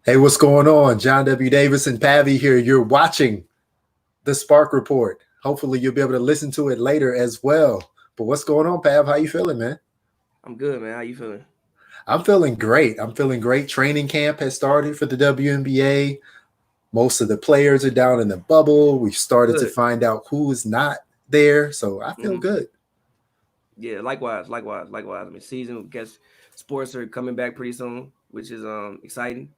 Hey, what's going on? John W. Davis and Pavi here. You're watching the Spark Report. Hopefully, you'll be able to listen to it later as well. But what's going on, Pav? How you feeling, man? I'm good, man. How you feeling? I'm feeling great. I'm feeling great. Training camp has started for the WNBA. Most of the players are down in the bubble. We've started to Good. find out who is not there, so I feel hmm good. Yeah, likewise. I mean, season guess sports are coming back pretty soon, which is exciting.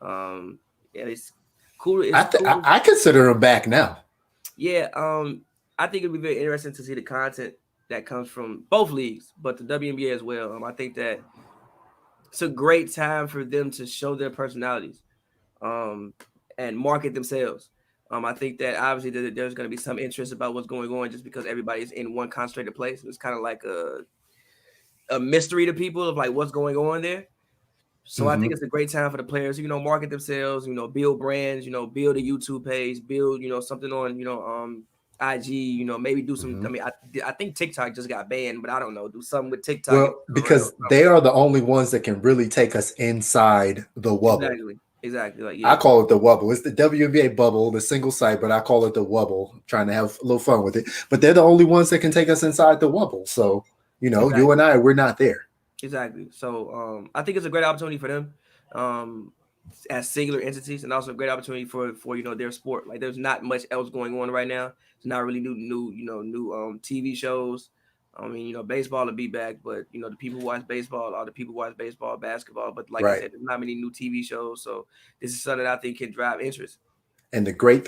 Um, yeah, it's cool. It's I th- I, cool. I consider them back now. Yeah, I think it'll be very interesting to see the content that comes from both leagues, but the WNBA as well. I think that it's a great time for them to show their personalities. Um, and market themselves. I think that obviously there's going to be some interest about what's going on just because everybody's in one concentrated place. It's kind of like a mystery to people of like what's going on there. So I think Hmm. it's a great time for the players, market themselves, build brands, build a YouTube page, build, something on, IG, maybe do some. I Hmm. mean, I think TikTok just got banned, but I don't know. Do something with TikTok and Well, Instagram or because they something. are the only ones that can really take us inside the wobble. Exactly. Like I yeah, call it the wobble. It's the WNBA bubble, the single site, but I call it the wobble, trying to have a little fun with it. But they're the only ones that can take us inside the wobble. So, you and exactly. I, we're not there. Exactly. So I think it's a great opportunity for them um, as singular entities, and also a great opportunity for their sport. Like there's not much else going on right now. It's not really new TV shows. I mean, baseball will be back, but the people who watch baseball, all the people who watch baseball, basketball. But like I Right. said, there's not many new TV shows, so this is something that I think can drive interest. And the great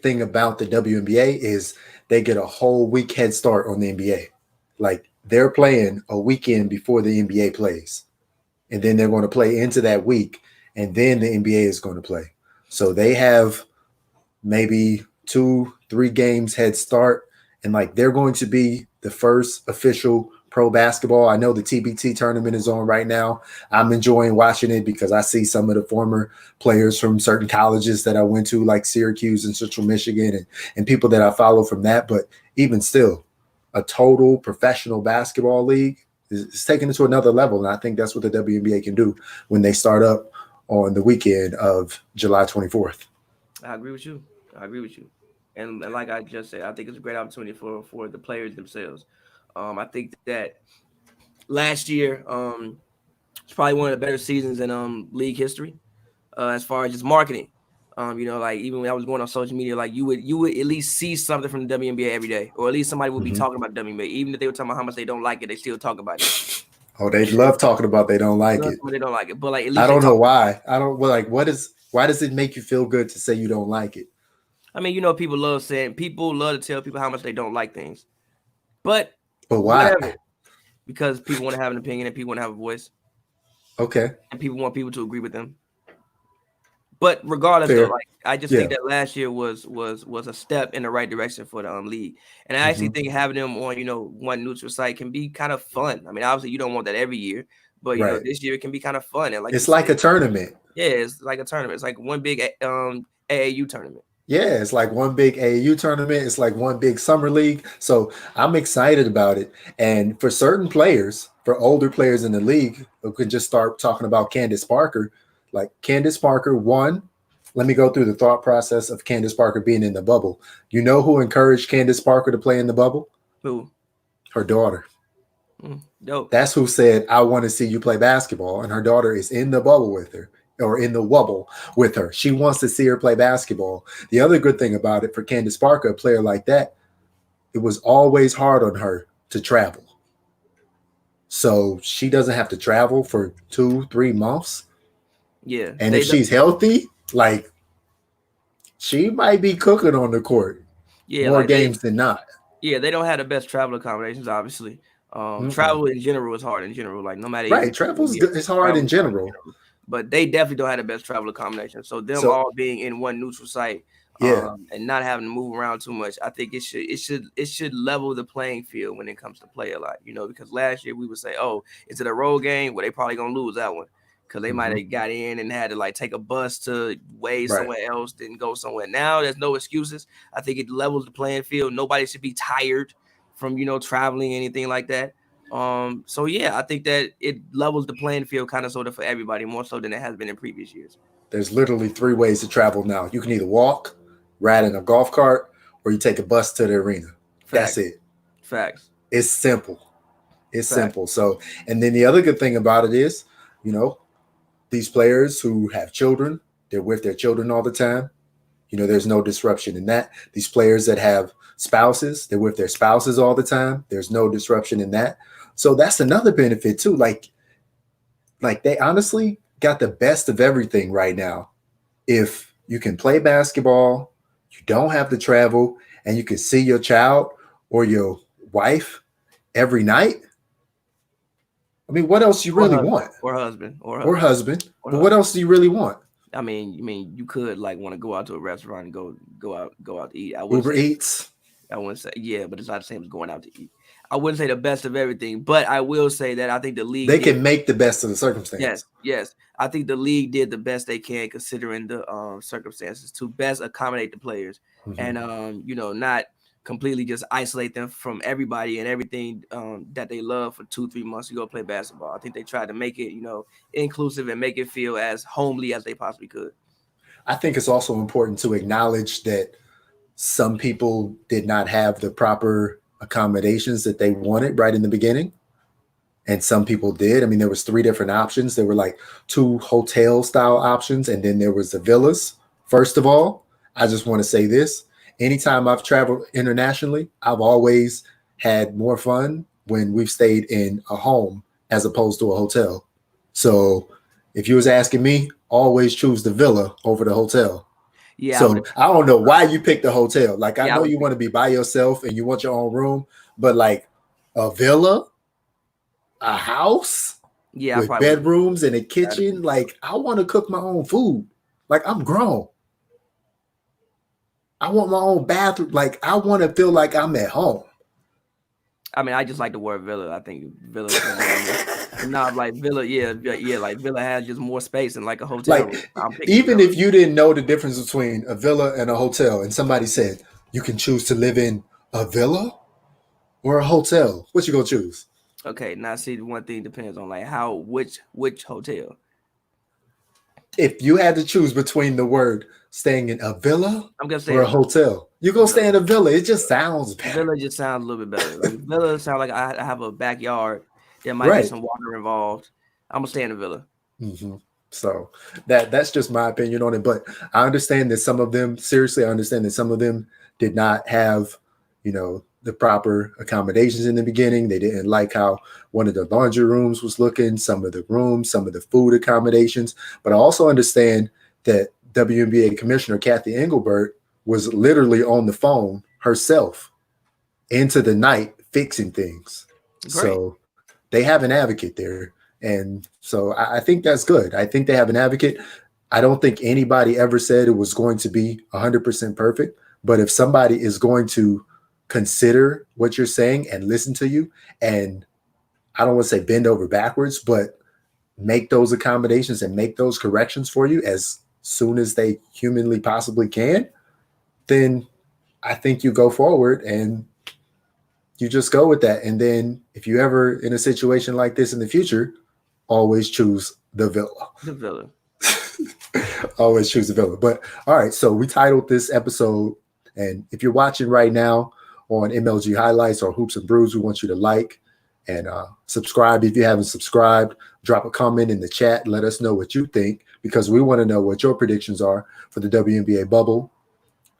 thing about the WNBA is they get a whole week head start on the NBA. Like they're playing a weekend before the NBA plays. And then they're going to play into that week, and then the NBA is going to play. So they have maybe 2, 3 games head start, and like they're going to be the first official pro basketball. I know the TBT tournament is on right now. I'm enjoying watching it because I see some of the former players from certain colleges that I went to, like Syracuse and Central Michigan, and people that I follow from that. But even still, a total professional basketball league is taking it to another level. And I think that's what the WNBA can do when they start up on the weekend of July 24th. I agree with you. I agree with you. And like I just said, I think it's a great opportunity for the players themselves. I think that last year, it's probably one of the better seasons in league history, as far as just marketing. Like even when I was going on social media, like you would at least see something from the WNBA every day, or at least somebody would be Mhm. talking about WNBA, even if they were talking about how much they don't like it, they still talk about it. Oh, they love talking about they don't like it. They don't like it, but like at I least they don't know talk. why. I don't well, like what is why does it make you feel good to say you don't like it? I mean, people love to tell people how much they don't like things, but But why? whatever, because people want to have an opinion and people want to have a voice, Okay. and people want people to agree with them. But regardless, though, Fair. like I just think Yeah. that last year was a step in the right direction for the league, and I actually Hmm. think having them on one neutral site can be kind of fun. I mean, obviously you don't want that every year, but Right. this year it can be kind of fun. And like you It's like said, a tournament. yeah, it's like a tournament. It's like one big AAU tournament. Yeah, it's like one big AAU tournament. It's like one big summer league. So I'm excited about it. And for certain players, for older players in the league who can just start talking about Candace Parker, like Candace Parker, one, let me go through the thought process of Candace Parker being in the bubble. You know who encouraged Candace Parker to play in the bubble? Who? Her daughter. Dope. That's who said, I want to see you play basketball. And her daughter is in the bubble with her, or in the wobble with her. She wants to see her play basketball. The other good thing about it for Candace Parker, a player like that, it was always hard on her to travel. So she doesn't have to travel for 2, 3 months. Yeah, And if she's healthy, like she might be cooking on the court yeah, more like they games than not. yeah they don't have the best travel accommodations, obviously. Mm-mm. Travel in general is hard in general. Like no matter even Right. Travel's yeah, good. It's hard travel in is hard in general. general. But they definitely don't have the best travel accommodations. So them So, all being in one neutral site, yeah. and not having to move around too much, I think it should level the playing field when it comes to play a lot. Because last year we would say, oh, is it a road game? Well, they probably gonna lose that one. Because they might Hmm. have got in and had to like take a bus to way Right. somewhere else, then go somewhere. Now there's no excuses. I think it levels the playing field. Nobody should be tired from traveling, anything like that. So yeah, I think that it levels the playing field kind of sort of for everybody, more so than it has been in previous years. There's literally 3 ways to travel now. You can either walk, ride in a golf cart, or you take a bus to the arena. That's Facts. it. Facts. It's simple. It's Facts. simple. So, and then the other good thing about it is, you know, these players who have children, they're with their children all the time. There's no disruption in that. These players that have spouses, they're with their spouses all the time. There's no disruption in that. So that's another benefit too. Like they honestly got the best of everything right now. If you can play basketball, you don't have to travel, and you can see your child or your wife every night. I mean, what else do you Or really husband. want? Or husband. Or Or husband. husband. Or But what husband. else do you really want? I mean, you could like want to go out to a restaurant and go out to eat. Uber Eats. I wouldn't say yeah, but it's not the same as going out to eat. I wouldn't say the best of everything, but I will say that I think the league They can make the best of the circumstance. Yes. I think the league did the best they can considering the circumstances to best accommodate the players and not completely just isolate them from everybody and everything that they love for 2-3 months to go play basketball. I think they tried to make it inclusive and make it feel as homely as they possibly could. I think it's also important to acknowledge that some people did not have the proper accommodations that they wanted right in the beginning, and some people did. I mean, there was 3 different options. There were like 2 hotel style options, and then there was the villas. First of all, I just want to say this: anytime I've traveled internationally, I've always had more fun when we've stayed in a home as opposed to a hotel. So if you was asking me, always choose the villa over the hotel. Yeah, So I don't know why you picked the hotel. Like, I Yeah, I know would you want to be by yourself and you want your own room, but like a villa, a house yeah, I with probably would. bedrooms and a kitchen, like I want to cook my own food. Like, I'm grown. I want my own bathroom. Like, I want to feel like I'm at home. I mean, I just like the word villa. I think villa. Like villa, like villa has just more space than like a hotel room. Like, even if you didn't know the difference between a villa and a hotel, and somebody said you can choose to live in a villa or a hotel, what you gonna choose? Okay, now see, one thing depends on like which hotel. If you had to choose between the word staying in a villa I'm gonna say or a a hotel, you gonna stay in a villa. It just sounds better. villa just sounds a little bit better. Like villa sounds like I have a backyard. There might be Right. some water involved. I'm gonna stay in a villa. Mm-hmm. So that's just my opinion on it. But I understand that some of them, seriously, I understand that some of them did not have, the proper accommodations in the beginning. They didn't like how one of the laundry rooms was looking, some of the rooms, some of the food accommodations. But I also understand that WNBA Commissioner Kathy Engelbert was literally on the phone herself into the night fixing things. Great. So they have an advocate there. And so I think that's good. I think they have an advocate. I don't think anybody ever said it was going to be 100% perfect. But if somebody is going to consider what you're saying and listen to you, and I don't want to say bend over backwards, but make those accommodations and make those corrections for you as soon as they humanly possibly can, then I think you go forward and you just go with that. And then if you ever in a situation like this in the future, always choose the villa. The villa. Always choose the villa. But all right, so we titled this episode, and if you're watching right now on MLG Highlights or Hoops and Brews, we want you to like and subscribe if you haven't subscribed. Drop a comment in the chat. Let us know what you think, because we want to know what your predictions are for the WNBA bubble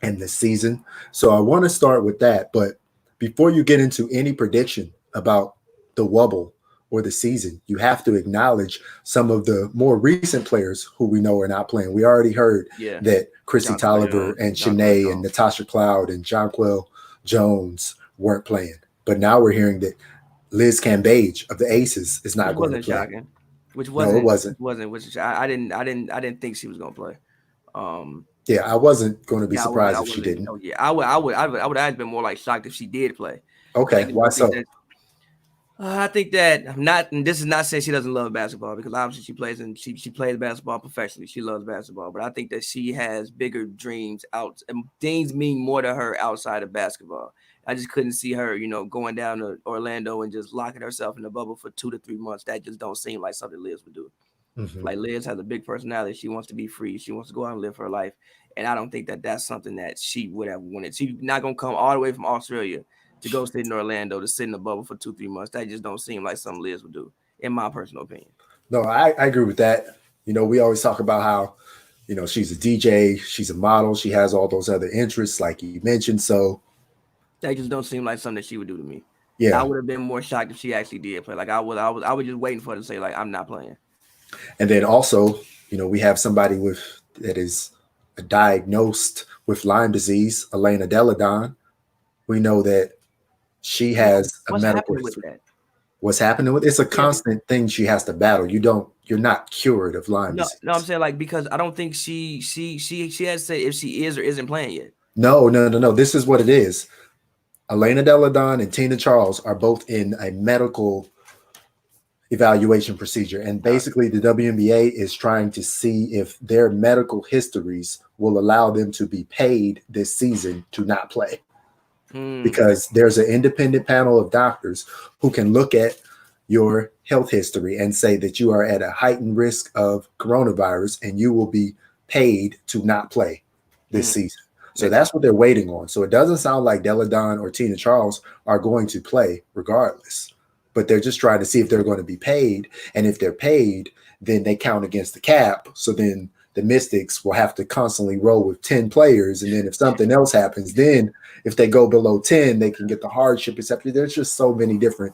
and the season. So I want to start with that. But before you get into any prediction about the wobble or the season, you have to acknowledge some of the more recent players who we know are not playing. We already heard that Chrissy Tolliver and Shanae and Natasha Cloud and Jonquel Jones weren't playing. But now we're hearing that Liz Cambage of the Aces is not going to play. Shocking. Which wasn't. No, it wasn't. Which I didn't think she was going to play. Yeah, I wasn't going to be surprised if she didn't. Oh yeah, I would have been more like shocked if she did play. Okay, why so? I think that not. And this is not saying she doesn't love basketball, because obviously she plays and she plays basketball professionally. She loves basketball, but I think that she has bigger dreams out, and things mean more to her outside of basketball. I just couldn't see her, going down to Orlando and just locking herself in the bubble for 2 to 3 months. That just don't seem like something Liz would do. Mhm. Like Liz has a big personality. She wants to be free. She wants to go out and live her life. And I don't think that that's something that she would have wanted. She's not going to come all the way from Australia to go sit in Orlando to sit in the bubble for 2-3 months. That just don't seem like something Liz would do, in my personal opinion. No, I agree with that. We always talk about how, she's a DJ, she's a model, she has all those other interests, like you mentioned. So that just don't seem like something that she would do to me. Yeah. I would have been more shocked if she actually did play. Like I was just waiting for her to say, like, I'm not playing. And then also, we have somebody that is diagnosed with Lyme disease, Elena Deladon. We know that she has a medical happening with that? What's happening with it's a constant thing she has to battle. You're not cured of Lyme disease. No, I'm saying, like, because I don't think she has said if she is or isn't playing yet. No. This is what it is. Elena Deladon and Tina Charles are both in a medical evaluation procedure. And basically the WNBA is trying to see if their medical histories will allow them to be paid this season to not play. Because there's an independent panel of doctors who can look at your health history and say that you are at a heightened risk of coronavirus and you will be paid to not play this season. So that's what they're waiting on. So it doesn't sound like Deladon or Tina Charles are going to play regardless, but they're just trying to see if they're going to be paid. And if they're paid, then they count against the cap. So then the Mystics will have to constantly roll with 10 players. And then if something else happens, then if they go below 10, they can get the hardship exception. There's just so many different,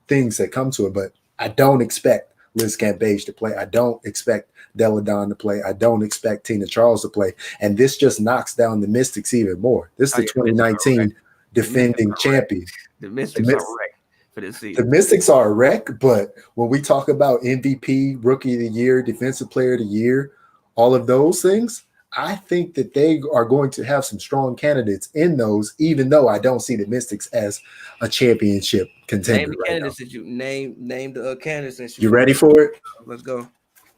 things that come to it. But I don't expect Liz Cambage to play. I don't expect Deladon to play. I don't expect Tina Charles to play. And this just knocks down the Mystics even more. This is the 2019 defending champion. The Mystics are wrecked for this season. The Mystics are a wreck, but when we talk about MVP, Rookie of the Year, Defensive Player of the Year, all of those things, I think that they are going to have some strong candidates in those, even though I don't see the Mystics as a championship contender. Name the candidates that you name the candidates. You ready for it? Let's go.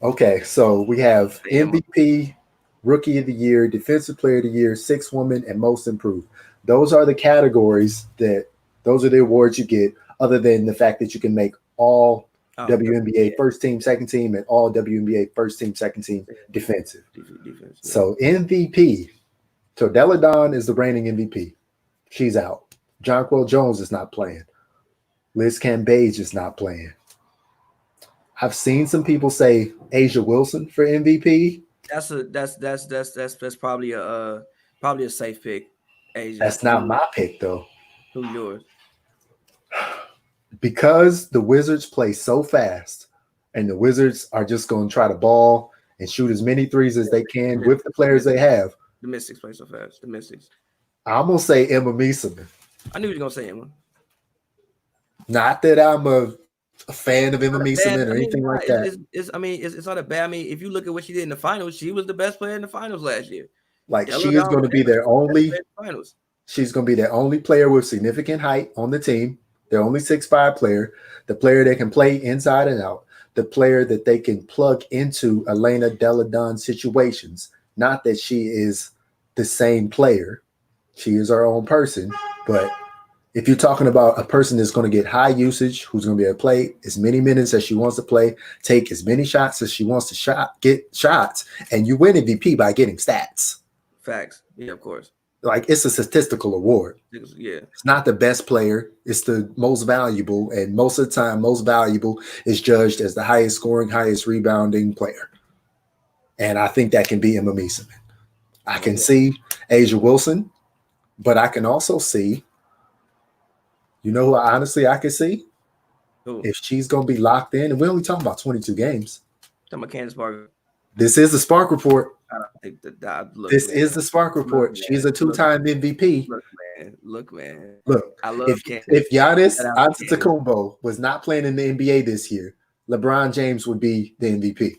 Okay, so we have MVP, Rookie of the Year, Defensive Player of the Year, Sixth Woman, and Most Improved. Those are the categories those are the awards you get, other than the fact that you can make all WNBA first team, second team, and all WNBA first team, second team defensive. So MVP, so Deladon is the reigning MVP. She's out. Jonquel Jones is not playing. Liz Cambage is not playing. I've seen some people say Asia Wilson for MVP. That's probably a safe pick. Asia. That's not my pick though. Who's yours? Because the Wizards play so fast and the Wizards are just going to try to ball and shoot as many threes as they can with the players they have. The Mystics play so fast. The Mystics. I'm going to say Emma Meeseman. I knew you were going to say Emma. Not that I'm a fan of Emma Meeseman or anything like that. It's not a bad. I mean, if you look at what she did in the finals, she was the best player in the finals last year. Like she is going to be their only finals. She's going to be their only player with significant height on the team. Their only 6'5" player, the player that can play inside and out, the player that they can plug into Elena Deladon situations. Not that she is the same player. She is her own person. But if you're talking about a person that's going to get high usage, who's going to be able to play as many minutes as she wants to play, take as many shots as she wants to get shots, and you win MVP by getting stats. Facts. Yeah, of course. Like it's a statistical award. Yeah. It's not the best player. It's the most valuable. And most of the time, most valuable is judged as the highest scoring, highest rebounding player. And I think that can be Emma Meeseman. I can see Asia Wilson, but I can also see, who honestly I can see? Who? If she's going to be locked in, and we're only talking about 22 games. Talking about Candace Parker. This is the Spark Report. I don't think that. This is the Spark Report. She's a two-time MVP. Look, man. Look, I love if Giannis Antetokounmpo was not playing in the NBA this year, LeBron James would be the MVP.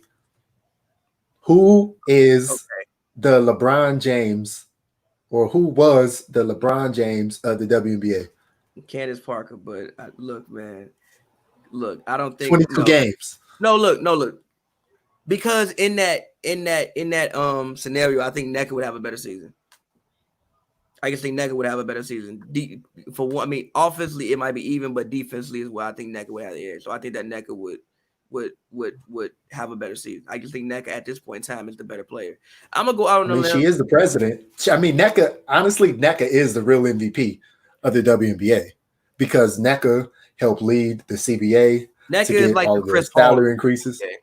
Who is the LeBron James, or who was the LeBron James of the WNBA? Candace Parker, but look, man. Look, I don't think 22 games. No, look. Because in that scenario, I think NECA would have a better season. I just think NECA would have a better season. For one, I mean, offensively it might be even, but defensively as well, I think NECA would have the edge. So I think that NECA would have a better season. I just think NECA at this point in time is the better player. I'm gonna go out on a limb. She is the president. I mean, honestly, NECA is the real MVP of the WNBA because NECA helped lead the CBA NECA to get is like all the of Chris the Paul salary increases. Okay.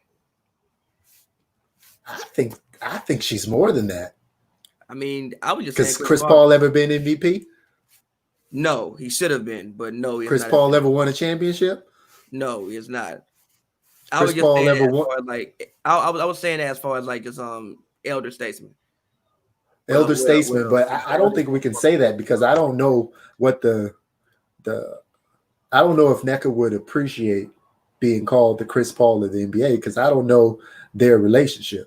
I think she's more than that. I mean, I would just because Chris Paul ever been MVP? No, he should have been, but no, he Chris Paul ever won a championship? No, he is not. I was just Paul saying ever won? Like I was saying that as far as like just elder statesman. Elder statesman, but I don't think we can say that because I don't know what the I don't know if NECA would appreciate being called the Chris Paul of the NBA because I don't know their relationship.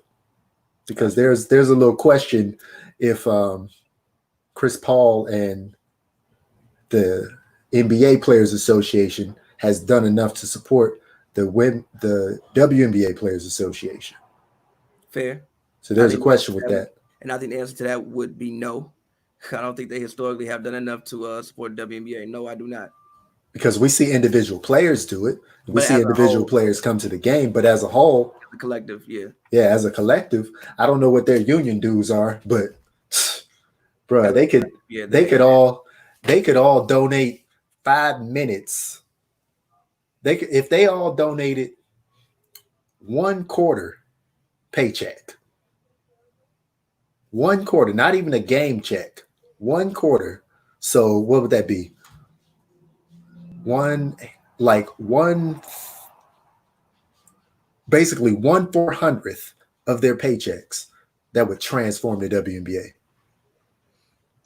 Because there's a little question if Chris Paul and the NBA Players Association has done enough to support the WNBA Players Association. Fair. So there's a question with that. And I think the answer to that would be no. I don't think they historically have done enough to support WNBA. No, I do not. Because we see individual players do it. We see individual players come to the game, but as a whole, as a collective, yeah, as a collective, I don't know what their union dues are, but bro, they could all donate 5 minutes. If they all donated 1/4 paycheck, 1/4, not even a game check, 1/4. So what would that be? Basically 1/400th of their paychecks that would transform the WNBA.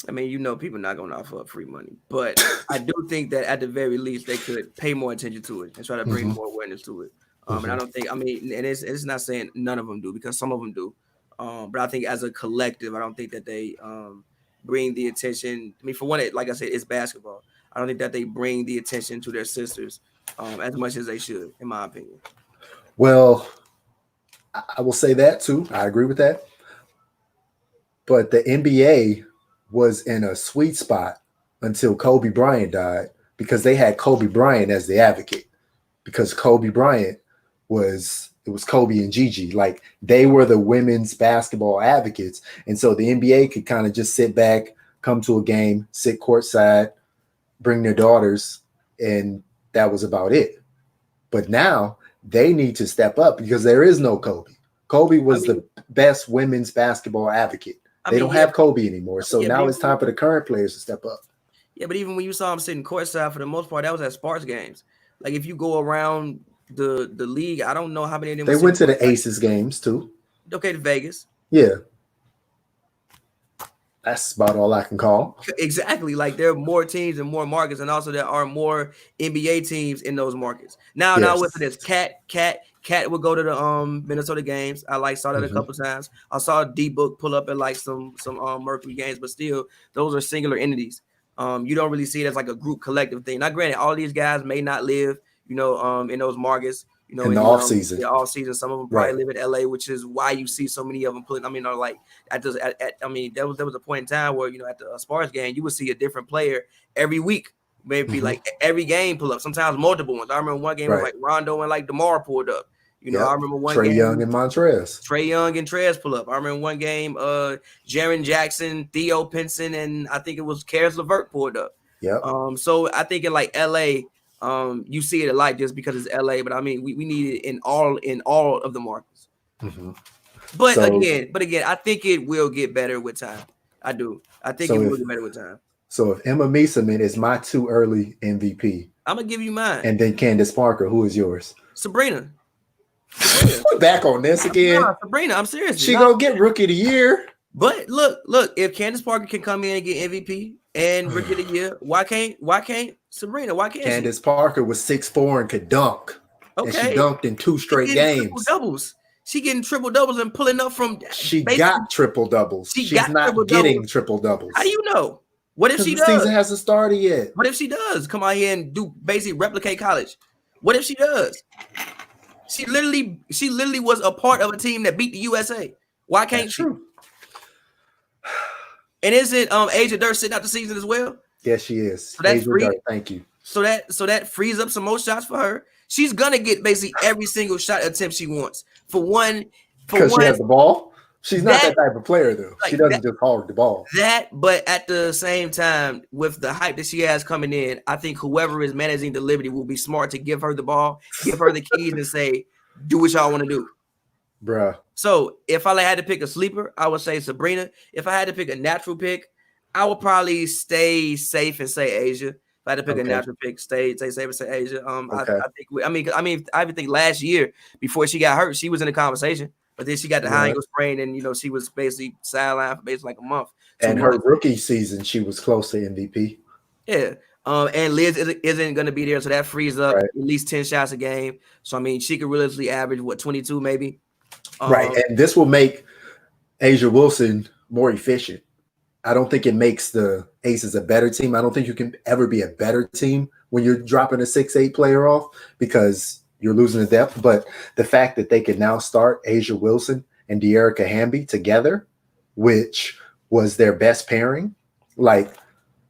I mean, people are not going to offer up free money, but I do think that at the very least they could pay more attention to it and try to bring more awareness to it. And I don't think, and it's not saying none of them do because some of them do. But I think as a collective, I don't think that they bring the attention. I mean, for one, like I said, it's basketball. I don't think that they bring the attention to their sisters as much as they should, in my opinion. Well, I will say that too. I agree with that. But the NBA was in a sweet spot until Kobe Bryant died because they had Kobe Bryant as the advocate because Kobe Bryant was Kobe and Gigi. Like they were the women's basketball advocates. And so the NBA could kind of just sit back, come to a game, sit courtside, bring their daughters, and that was about it. But now they need to step up because there is no Kobe. Kobe was the best women's basketball advocate. They don't have Kobe anymore. So now it's time for the current players to step up. Yeah, but even when you saw him sitting courtside, for the most part, that was at Sparks games. Like if you go around the league, I don't know how many of them. They went to the Aces games too. Okay, to Vegas. Yeah. That's about all I can call. Exactly. Like there are more teams and more markets, and also there are more NBA teams in those markets. Now with this Cat would go to the Minnesota games. I saw that a couple times. I saw D-Book pull up at some Mercury games, but still those are singular entities. You don't really see it as like a group collective thing. Now, granted, all these guys may not live, in those markets. In the off season. The off season, some of them probably live in LA, which is why you see so many of them pulling. I mean, there was a point in time where at the Sparks game, you would see a different player every week, maybe like every game pull up. Sometimes multiple ones. I remember one game where like Rondo and like DeMar pulled up. I remember one Trae game. Young and Montrez. Trae Young and Trez pull up. I remember one game. Jaren Jackson, Theo Pinson, and I think it was Karis LeVert pulled up. Yeah. So I think in like LA. You see it a lot just because it's LA, but I mean we need it in all of the markets. But again, I think it will get better with time. I do. I think it will get better with time. So if Emma Meeseman is my too early MVP, I'm gonna give you mine. And then Candace Parker, who is yours? Sabrina. We're back on this again. Sabrina, I'm serious. She gonna get Rookie of the Year. But look, if Candace Parker can come in and get MVP and Rookie of the Year, why can't Sabrina? Why can't Candace Parker was 6'4" and could dunk. Okay. And she dunked in 2 straight games. Triple doubles. She getting triple doubles and pulling up from. She got triple doubles. She's not getting triple doubles. How do you know? What if she does? The season hasn't started yet. What if she does? Come out here and do basically replicate college. What if she does? She literally was a part of a team that beat the USA. Why can't she? And isn't Asia Dirt sitting out the season as well? Yes, she is. So that's Asia free. Dirt, thank you. So that frees up some more shots for her. She's gonna get basically every single shot attempt she wants. For one, Because she has the ball. She's not that that type of player, though. like She doesn't just hog the ball. but at the same time, with the hype that she has coming in, I think whoever is managing the Liberty will be smart to give her the ball, give her the keys, and say, "Do what y'all want to do." Bruh. So if I had to pick a sleeper, I would say Sabrina. If I had to pick a natural pick, I would probably stay safe and say Asia. If I had to pick a natural pick, stay safe and say Asia. I even think last year before she got hurt, she was in the conversation, but then she got the high ankle sprain, and she was basically sidelined for basically like a month. And her rookie season, she was close to MVP. Yeah. And Liz isn't going to be there, so that frees up at least 10 shots a game. So I mean, she could realistically average 22 maybe. Right, and this will make Asia Wilson more efficient. I don't think it makes the Aces a better team. I don't think you can ever be a better team when you're dropping a 6'8" player off because you're losing the depth. But the fact that they can now start Asia Wilson and De'Erica Hamby together, which was their best pairing, like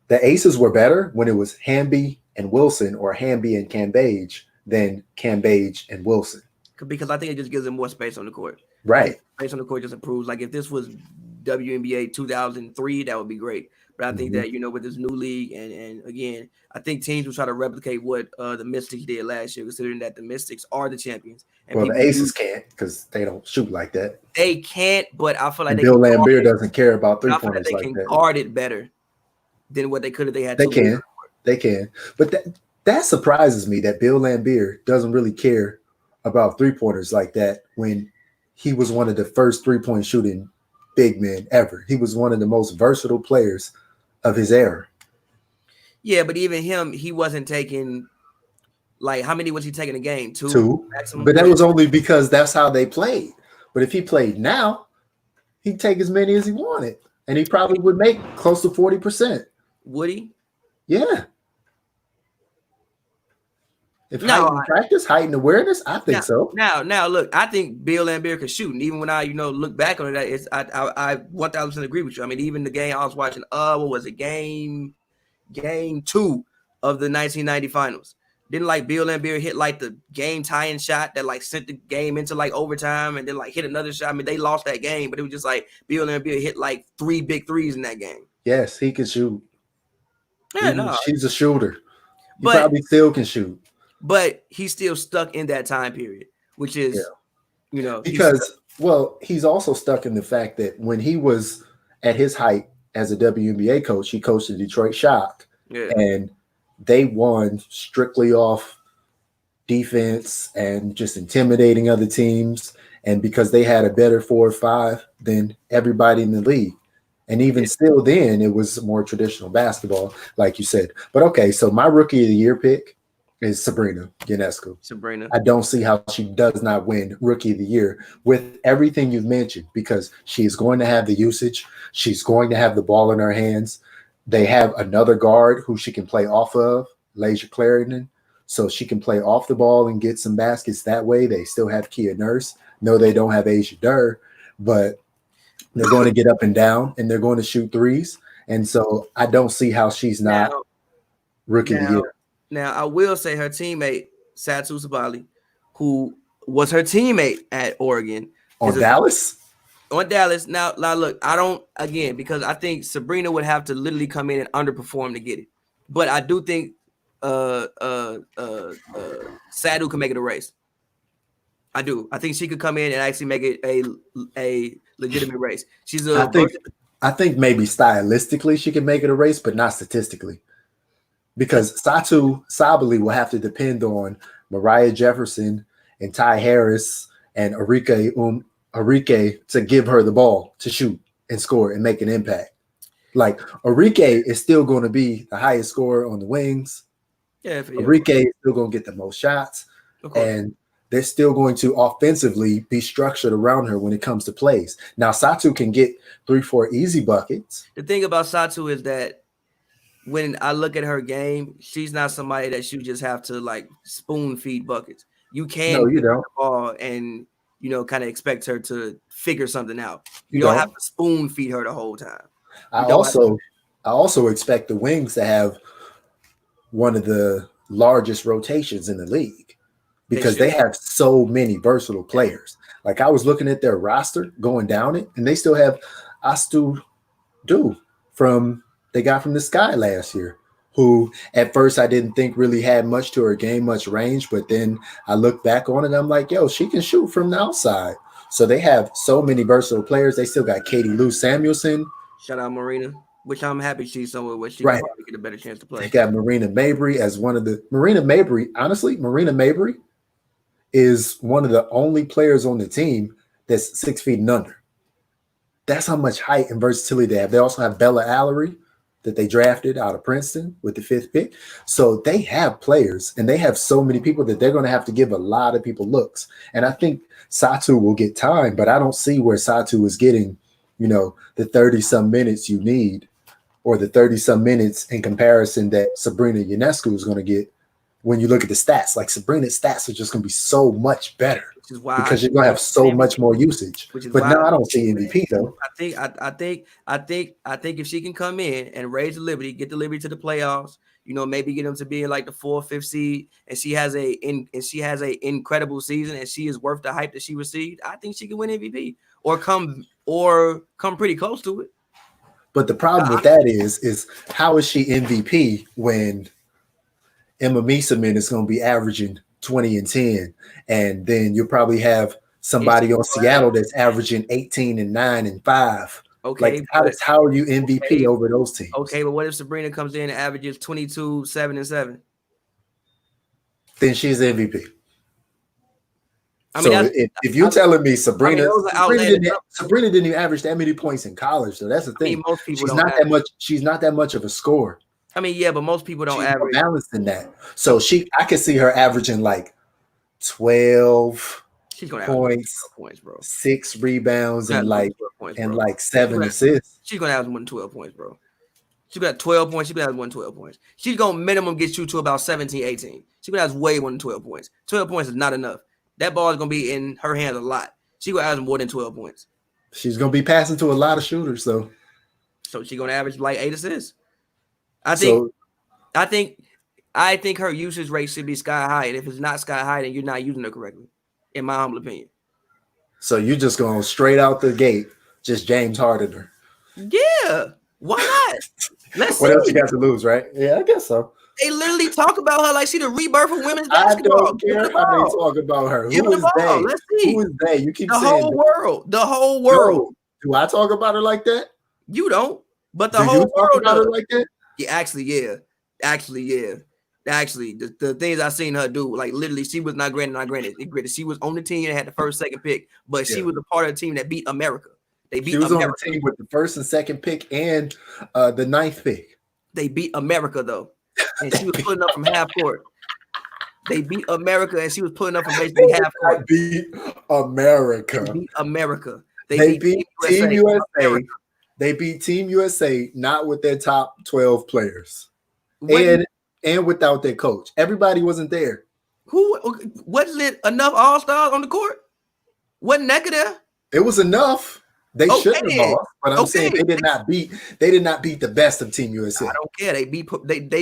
the Aces were better when it was Hamby and Wilson or Hamby and Cambage than Cambage and Wilson. Because I think it just gives them more space on the court. Right. Space on the court just improves. Like if this was WNBA 2003, that would be great. But I think that, with this new league and again, I think teams will try to replicate what the Mystics did last year, considering that the Mystics are the champions. And well, the Aces can't because they don't shoot like that. They can't, but I feel like Bill Laimbeer doesn't care about three-pointers like that. They can guard it better than what they could if they had. They can. But that surprises me that Bill Laimbeer doesn't really care about three-pointers like that when he was one of the first three-point shooting big men ever. He was one of the most versatile players of his era. Yeah, but even him, he wasn't taking like how many was he taking a game? Two. But that was only because that's how they played. But if he played now, he'd take as many as he wanted. And he probably would make close to 40%. Would he? Yeah. If heightened practice, heightened awareness, I think so. Now, look, I think Bill Laimbeer could shoot, and even when I, look back on it, I 1000% agree with you. I mean, even the game I was watching, what was it, game 2 of the 1990 finals? Didn't like Bill Laimbeer hit like the game tying shot that like sent the game into like overtime, and then like hit another shot. I mean, they lost that game, but it was just like Bill Laimbeer hit like 3 big threes in that game. Yes, he can shoot. Yeah, she's a shooter. He probably still can shoot. But he's still stuck in that time period, which is, because he's also stuck in the fact that when he was at his height as a WNBA coach, he coached the Detroit Shock, and they won strictly off defense and just intimidating other teams, and because they had a better 4 or 5 than everybody in the league. And even still then, it was more traditional basketball, like you said. But okay, so my rookie of the year pick is Sabrina Ionescu. I don't see how she does not win Rookie of the Year with everything you've mentioned, because she is going to have the usage. She's going to have the ball in her hands. They have another guard who she can play off of, Lasia Clarendon, so she can play off the ball and get some baskets that way. They still have Kia Nurse. No, they don't have Asia Durr, but they're going to get up and down, and they're going to shoot threes. And so I don't see how she's not Rookie of the Year. Now, I will say her teammate, Satu Sabali, who was her teammate at Oregon. On Dallas? On Dallas. Now, look, I don't, again, because I think Sabrina would have to literally come in and underperform to get it. But I do think Satu can make it a race. I do. I think she could come in and actually make it a legitimate race. I think maybe stylistically she can make it a race, but not statistically. Because Satu Sabali will have to depend on Mariah Jefferson and Ty Harris and Arike to give her the ball to shoot and score and make an impact. Like Arike is still going to be the highest scorer on the wings. Arike is still going to get the most shots. And they're still going to offensively be structured around her when it comes to plays. Now, Satu can get 3-4 easy buckets. The thing about Satu is that when I look at her game, she's not somebody that you just have to like spoon feed buckets. You can give her the ball and kind of expect her to figure something out. You don't have to spoon feed her the whole time. I also expect the Wings to have one of the largest rotations in the league because they have so many versatile players. Like I was looking at their roster going down it, and they still have Astu Do from they got from the Sky last year, who at first I didn't think really had much to her game, much range, but then I look back on it and I'm like, yo, she can shoot from the outside. So they have so many versatile players. They still got Katie Lou Samuelson. Shout out Marina, which I'm happy she's somewhere where she Right. can probably get a better chance to play. They got Marina Mabry as one of the Marina Mabry. Honestly, Marina Mabry is one of the only players on the team that's 6 feet and under. That's how much height and versatility they have. They also have Bella Allery that they drafted out of Princeton with the 5th pick. So they have players, and they have so many people that they're going to have to give a lot of people looks. And I think Satu will get time, but I don't see where Satu is getting, the 30-some minutes you need or the 30-some minutes in comparison that Sabrina Ionescu is going to get when you look at the stats. Like Sabrina's stats are just going to be so much better. Which is why because you're going to have so much more usage. But now I don't see MVP though. I think if she can come in and raise the Liberty, get the Liberty to the playoffs, maybe get them to be in like the 4th, 5th seed, and she has a incredible season, and she is worth the hype that she received, I think she can win MVP or come pretty close to it. But the problem with that is how is she MVP when Emma Mieseman is going to be averaging 20 and 10, and then you'll probably have somebody on Seattle that's averaging 18 and 9 and 5. Okay, like how are you MVP over those teams? Okay, but what if Sabrina comes in and averages 22, 7 and 7? Then she's MVP. I mean, so if you're telling me Sabrina didn't even average that many points in college, so that's the thing. I mean, most people she's not that much of a scorer. I mean, yeah, but most people don't average balanced in that. So I could see her averaging like 12 points, bro. 6 rebounds, and like 7 assists. She's gonna average more than 12 points, bro. She got 12 points. She got more than 12 points. She's gonna minimum get you to about 17, 18. She gonna have way more than 12 points. 12 points is not enough. That ball is gonna be in her hands a lot. She gonna average more than 12 points. She's gonna be passing to a lot of shooters, though. So she's gonna average like 8 assists. I think her usage rate should be sky high, and if it's not sky high, then you're not using her correctly, in my humble opinion. So you're just going straight out the gate, just James Harden her. Yeah, why not? Let's what else you got to lose, right? Yeah, I guess so. They literally talk about her like she the rebirth of women's basketball. I don't care how they talk about her. Who is they? Let's see. Who is they? You keep the saying whole world. The whole world. Do I talk about her like that? You don't, but the whole world does. Her like that? Yeah, actually, yeah. Actually, the things I seen her do, like literally, she was not granted. She was on the team that had the 1st, 2nd pick, but she was a part of the team that beat America. She was America. On the team with the 1st and 2nd pick and the 9th pick. They beat America though, and she was putting up from half court. They beat America, and she was putting up from basically half court. Beat America. They beat America. They beat Team USA. They beat Team USA not with their top 12 players. And without their coach. Everybody wasn't there. Who wasn't it enough all-stars on the court? Wasn't Necker there? It was enough. They shouldn't have lost, but I'm saying they did not beat the best of Team USA. I don't care. They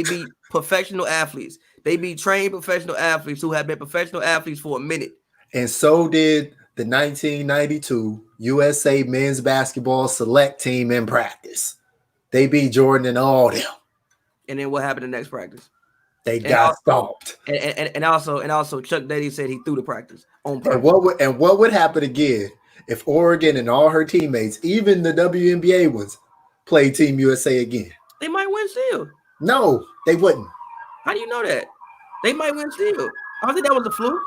beat professional athletes. They beat trained professional athletes who have been professional athletes for a minute. And so did the 1992 USA men's basketball select team in practice. They beat Jordan and all them. And then what happened in the next practice? They got stomped. And also Chuck Daly said he threw the practice on purpose. And what would happen again if Oregon and all her teammates, even the WNBA ones, played Team USA again? They might win still. No, they wouldn't. How do you know that? They might win still. I think that was a fluke.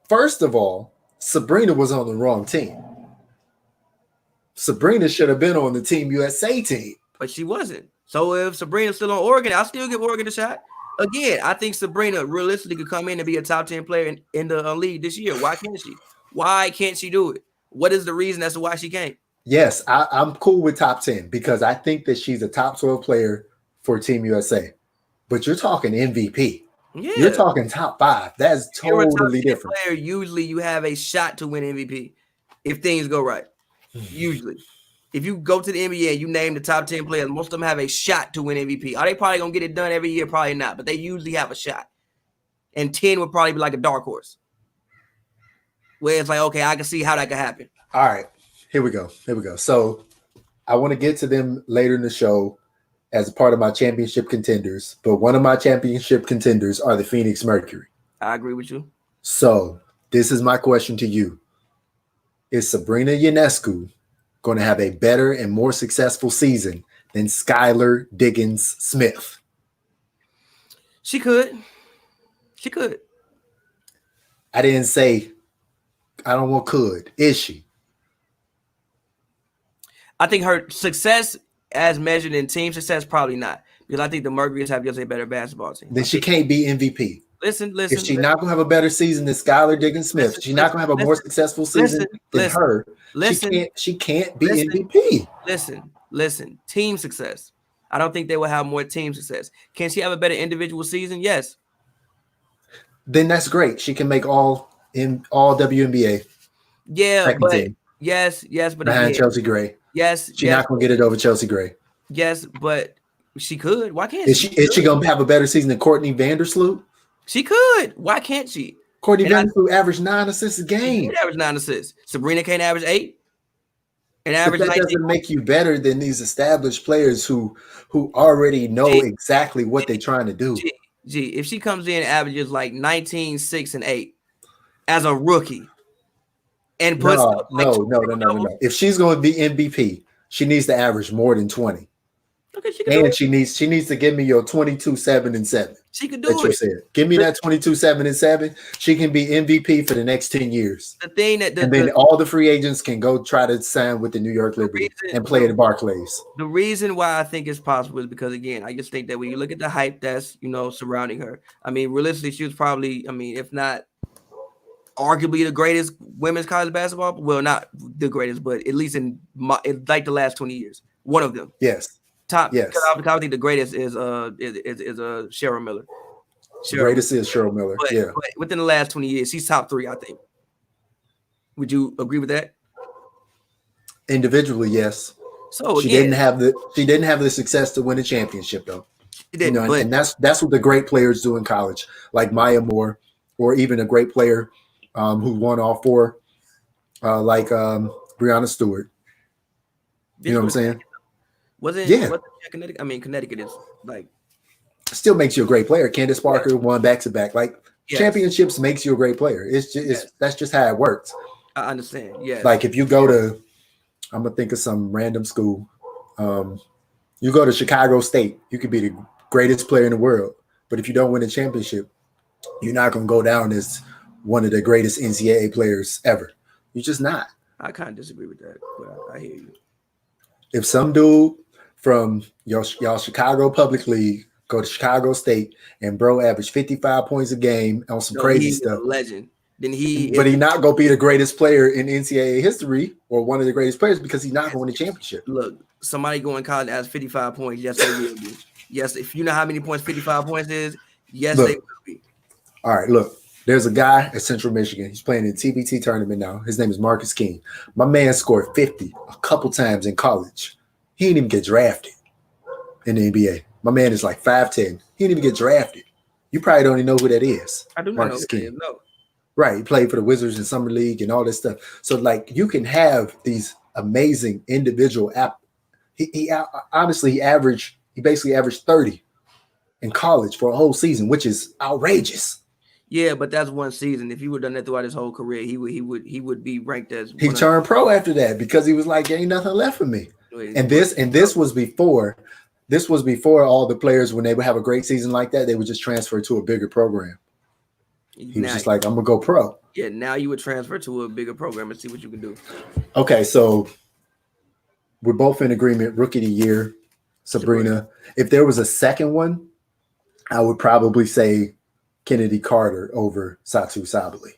First of all, Sabrina was on the wrong team. Sabrina should have been on the Team USA team. But she wasn't. So if Sabrina's still on Oregon, I'll still give Oregon a shot. Again, I think Sabrina realistically could come in and be a top 10 player in the league this year. Why can't she? Why can't she do it? What is the reason as to why she can't? Yes, I'm cool with top 10 because I think that she's a top 12 player for Team USA. But you're talking MVP. Yeah. You're talking top 5. That's totally different. Player, usually you have a shot to win MVP if things go right. Usually. If you go to the NBA and you name the top 10 players, most of them have a shot to win MVP. Are they probably going to get it done every year? Probably not, but they usually have a shot. And 10 would probably be like a dark horse. Where it's like, okay, I can see how that could happen. All right, here we go. So I want to get to them later in the show as a part of my championship contenders, but one of my championship contenders are the Phoenix Mercury. I agree with you. So this is my question to you. Is Sabrina Ionescu going to have a better and more successful season than Skylar Diggins-Smith? She could. I didn't say I don't want could. Is she? I think her success as measured in team success, probably not. Because I think the Mercury's have just a better basketball team. Then she can't be MVP. Listen. If she's not going to have a better season than Skylar Diggins-Smith, she's not going to have a more successful season than her. She can't be MVP. Listen. Team success. I don't think they will have more team success. Can she have a better individual season? Yes. Then that's great. She can make all WNBA. Yeah, but yes, but behind Chelsea Gray. Yes, she's not going to get it over Chelsea Gray. Yes, but she could. Why can't she? Is she going to have a better season than Courtney Vandersloot? She could. Why can't she? Courtney Vandersloot averaged 9 assists a game. She did average 9 assists. Sabrina can't average 8. And average but that 19. Doesn't make you better than these established players who already know exactly what they're trying to do. If she comes in and averages like 19, 6, and 8 as a rookie and puts no. If she's going to be MVP, she needs to average more than 20. Okay, she can she needs to give me your 22, 7, and 7. She could do it. Said. Give me that 22, 7, and 7. She can be MVP for the next 10 years. The thing that then all the free agents can go try to sign with the New York Liberty and play at Barclays. The reason why I think it's possible is because, again, I just think that when you look at the hype that's surrounding her, I mean, realistically, she was probably, if not arguably the greatest women's college basketball. Well, not the greatest, but at least in like the last 20 years, one of them. Yes. Top. Yes. I think the greatest is Cheryl Miller. The greatest is Cheryl Miller. But within the last 20 years, she's top 3, I think. Would you agree with that? Individually, yes. So she didn't have the success to win a championship, though. She didn't. And that's what the great players do in college, like Maya Moore, or even a great player who won all 4, like Breanna Stewart. You know what I'm saying? Wasn't Connecticut? I mean, Connecticut is like still makes you a great player. Candace Parker won back-to-back. Like championships makes you a great player. It's just that's just how it works. I understand. Yeah. Like if you go to, I'm gonna think of some random school. You go to Chicago State, you could be the greatest player in the world, but if you don't win a championship, you're not gonna go down as one of the greatest NCAA players ever. You're just not. I kind of disagree with that, but I hear you. If some dude from y'all Chicago Public League go to Chicago State and bro average 55 points a game on some crazy stuff, a legend. Then but he not gonna be the greatest player in NCAA history or one of the greatest players because he's not going to win a championship. Look, somebody going to college has 55 points. Yes, they will be. Yes, if you know how many points 55 points is, yes, they will be. All right, look. There's a guy at Central Michigan. He's playing in the TBT tournament now. His name is Marcus King. My man scored 50 a couple times in college. He didn't even get drafted in the NBA. My man is like 5'10". He didn't even get drafted. You probably don't even know who that is. I do not know who that is, no. Right. He played for the Wizards in Summer League and all this stuff. So, like, you can have these amazing individual He basically averaged 30 in college for a whole season, which is outrageous. Yeah, but that's one season. If he would have done that throughout his whole career, he would be ranked as. He turned pro after that because he was like, "Ain't nothing left for me." And this was before all the players, when they would have a great season like that, they would just transfer to a bigger program. He was just like, "I'm gonna go pro." Yeah, now you would transfer to a bigger program and see what you can do. Okay, so we're both in agreement. Rookie of the year, Sabrina. If there was a second one, I would probably say Kennedy Carter over Satu Sabali.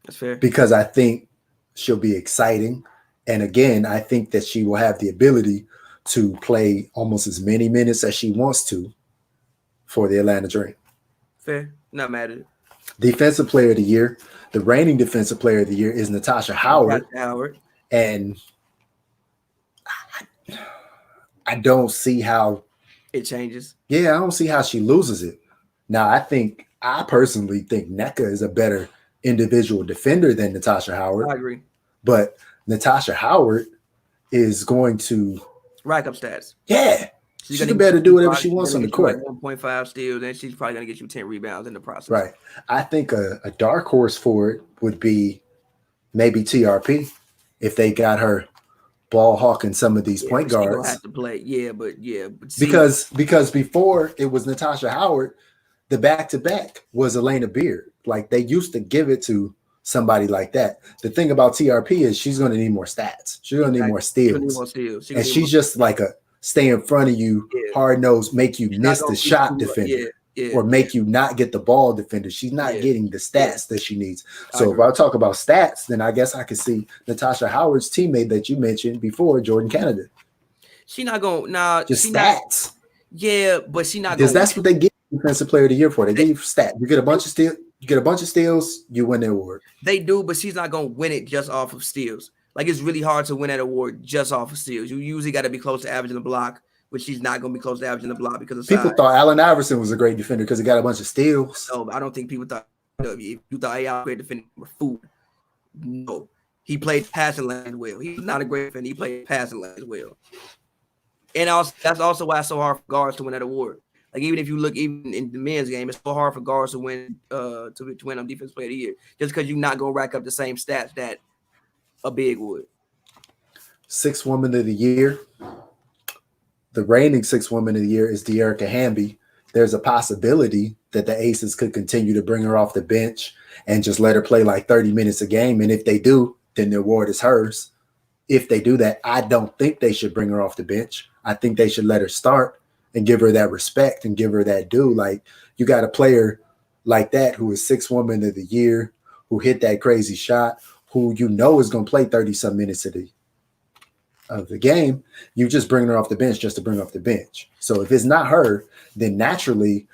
That's fair. Because I think she'll be exciting. And again, I think that she will have the ability to play almost as many minutes as she wants to for the Atlanta Dream. Fair. Not mad at it. Defensive Player of the Year. The reigning Defensive Player of the Year is Natasha Howard. And I don't see how it changes. Yeah, I don't see how she loses it. Now, I personally think NECA is a better individual defender than Natasha Howard. I agree. But Natasha Howard is going to rack up stats. Yeah. She can better do whatever she wants on the court. Like 1.5 steals, and she's probably going to get you 10 rebounds in the process. Right. I think a dark horse for it would be maybe TRP if they got her ball hawking some of these point guards. She gonna have to play. But because before it was Natasha Howard, the back-to-back was Elena Beard. Like they used to give it to somebody like that. The thing about TRP is she's going to need more stats. She's going to need more steals. And she's just like a stay in front of you, hard nose, make you miss the shot defender or make you not get the ball defender. She's not getting the stats that she needs. So if I talk about stats, then I guess I could see Natasha Howard's teammate that you mentioned before, Jordan Canada. She not going just stats. But she not because that's what they get Defensive Player of the Year for. They give you stats. You get a bunch of steals. You get a bunch of steals, you win the award. They do, but she's not going to win it just off of steals. Like, it's really hard to win that award just off of steals. You usually got to be close to averaging the block, which she's not going to be close to averaging the block because of people thought Allen Iverson was a great defender because he got a bunch of steals. No, I don't think people thought if you thought AI great defender were food. No, he played passing lane well. He's not a great defender. He played passing lane well. And also, that's also why it's so hard for guards to win that award. Like, even if you look even in the men's game, it's so hard for guards to win on Defensive Player of the Year just because you're not going to rack up the same stats that a big would. Sixth Woman of the Year. The reigning Sixth Woman of the Year is Dearica Hamby. There's a possibility that the Aces could continue to bring her off the bench and just let her play like 30 minutes a game. And if they do, then the award is hers. If they do that, I don't think they should bring her off the bench. I think they should let her start and give her that respect and give her that due. Like, you got a player like that who is Sixth Woman of the Year, who hit that crazy shot, who you know is going to play 30-some minutes of the game. You just bring her off the bench just to bring her off the bench. So if it's not her, then naturally,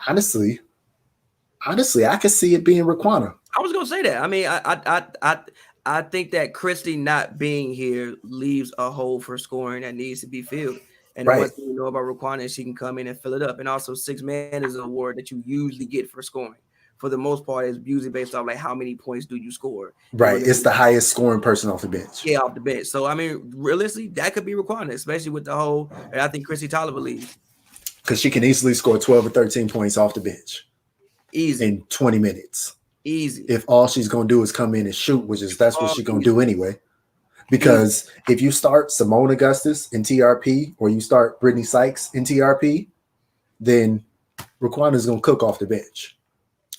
honestly, I could see it being Raquana. I was going to say that. I mean, I think that Christy not being here leaves a hole for scoring that needs to be filled. And the one thing you know about Raquana is she can come in and fill it up. And also, six man is an award that you usually get for scoring. For the most part, it's usually based off like how many points do you score. Right. It's the highest scoring person off the bench. Yeah, off the bench. So, I mean, realistically, that could be Raquana, especially with the whole, and I think Christy Tolliver leads. Because she can easily score 12 or 13 points off the bench. Easy. In 20 minutes. Easy. If all she's going to do is come in and shoot, that's what she's going to do anyway. Because if you start Simone Augustus in TRP or you start Brittany Sykes in TRP, then Raquana's going to cook off the bench.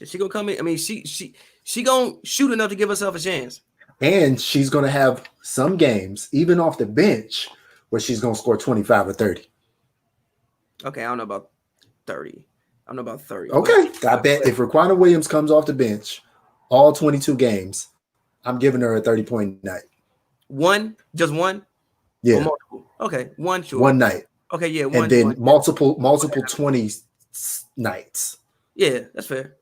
She going to come in. I mean, she going to shoot enough to give herself a chance. And she's going to have some games, even off the bench, where she's going to score 25 or 30. Okay, I don't know about 30. I don't know about 30. Okay. I bet if Raquana Williams comes off the bench all 22 games, I'm giving her a 30-point night. One? Just one? Yeah. Or multiple? Okay, one sure. One night. Okay, yeah. One, and then one. multiple 20 nights. Yeah, that's fair.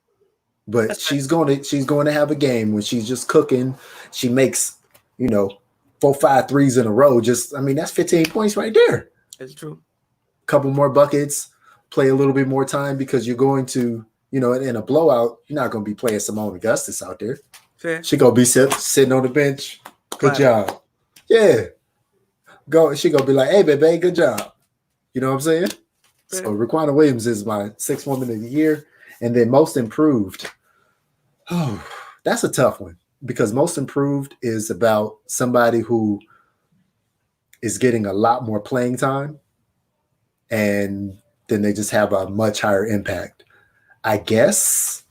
But she's going to have a game when she's just cooking. She makes, 4-5 threes in a row. That's 15 points right there. It's true. Couple more buckets, play a little bit more time because you're going to, in a blowout, you're not going to be playing Simone Augustus out there. Fair. She going to be sitting on the bench. Good job. Yeah. She going to be like, hey, baby, good job. You know what I'm saying? Fair. So Raquana Williams is my Sixth Woman of the Year. And then Most Improved. Oh, that's a tough one because Most Improved is about somebody who is getting a lot more playing time and then they just have a much higher impact. I guess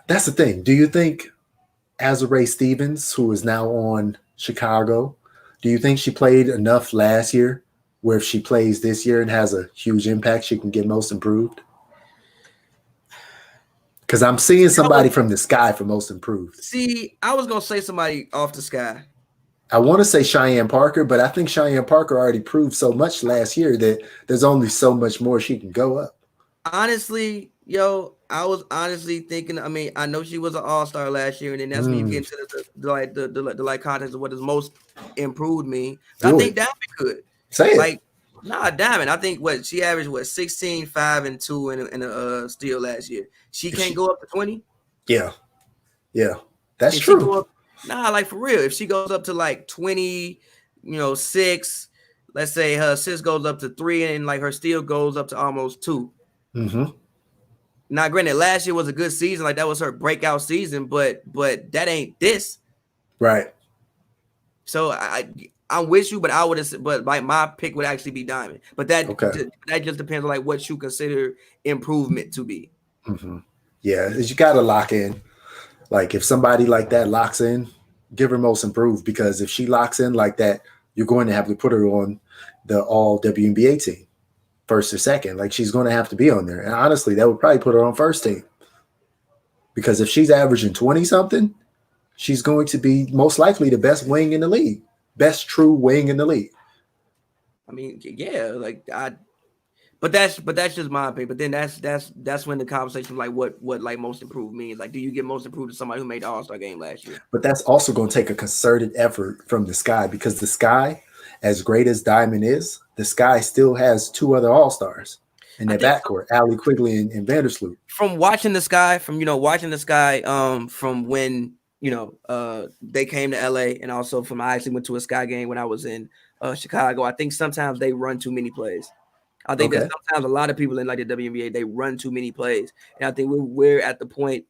that's the thing. Do you think Azurá Stevens, who is now on Chicago, do you think she played enough last year where if she plays this year and has a huge impact, she can get Most Improved? Because I'm seeing somebody from the Sky for Most Improved. See, I was going to say somebody off the Sky. I want to say Cheyenne Parker, but I think Cheyenne Parker already proved so much last year that there's only so much more she can go up. Honestly, I was honestly thinking, I know she was an all-star last year, and then that's me getting to the context of what does most improved mean. I think that'd be good. Say it. Like, nah, Diamond. I think what she averaged 16, 5, and 2 in a steal last year. She can't go up to 20. Yeah, that's if true. She go up, like for real. If she goes up to like 20, 6, let's say her assist goes up to 3, and like her steal goes up to almost 2. Mm-hmm. Now, granted, last year was a good season, like that was her breakout season, but that ain't this. Right. So I'm with you, but I would have, but like my pick would actually be Diamond. But that just depends on like what you consider improvement to be. Mm-hmm. Yeah, you got to lock in. Like if somebody like that locks in, give her most improved, because if she locks in like that, you're going to have to put her on the all WNBA team, first or second. Like she's going to have to be on there. And honestly, that would probably put her on first team, because if she's averaging 20 something, she's going to be most likely the best wing in the league, best true wing in the league. I mean, yeah, like but that's just my opinion. But then that's when the conversation like what like most improved means. Like, do you get most improved to somebody who made the All-Star game last year? But that's also going to take a concerted effort from the Sky, because the Sky, as great as Diamond is, the Sky still has 2 other All-Stars in their backcourt, Allie Quigley and Vandersloot. From watching the Sky, from from when they came to LA, and also from I actually went to a Sky game when I was in Chicago. I think sometimes they run too many plays. I think that sometimes a lot of people in like the WNBA, they run too many plays, and I think we're at the point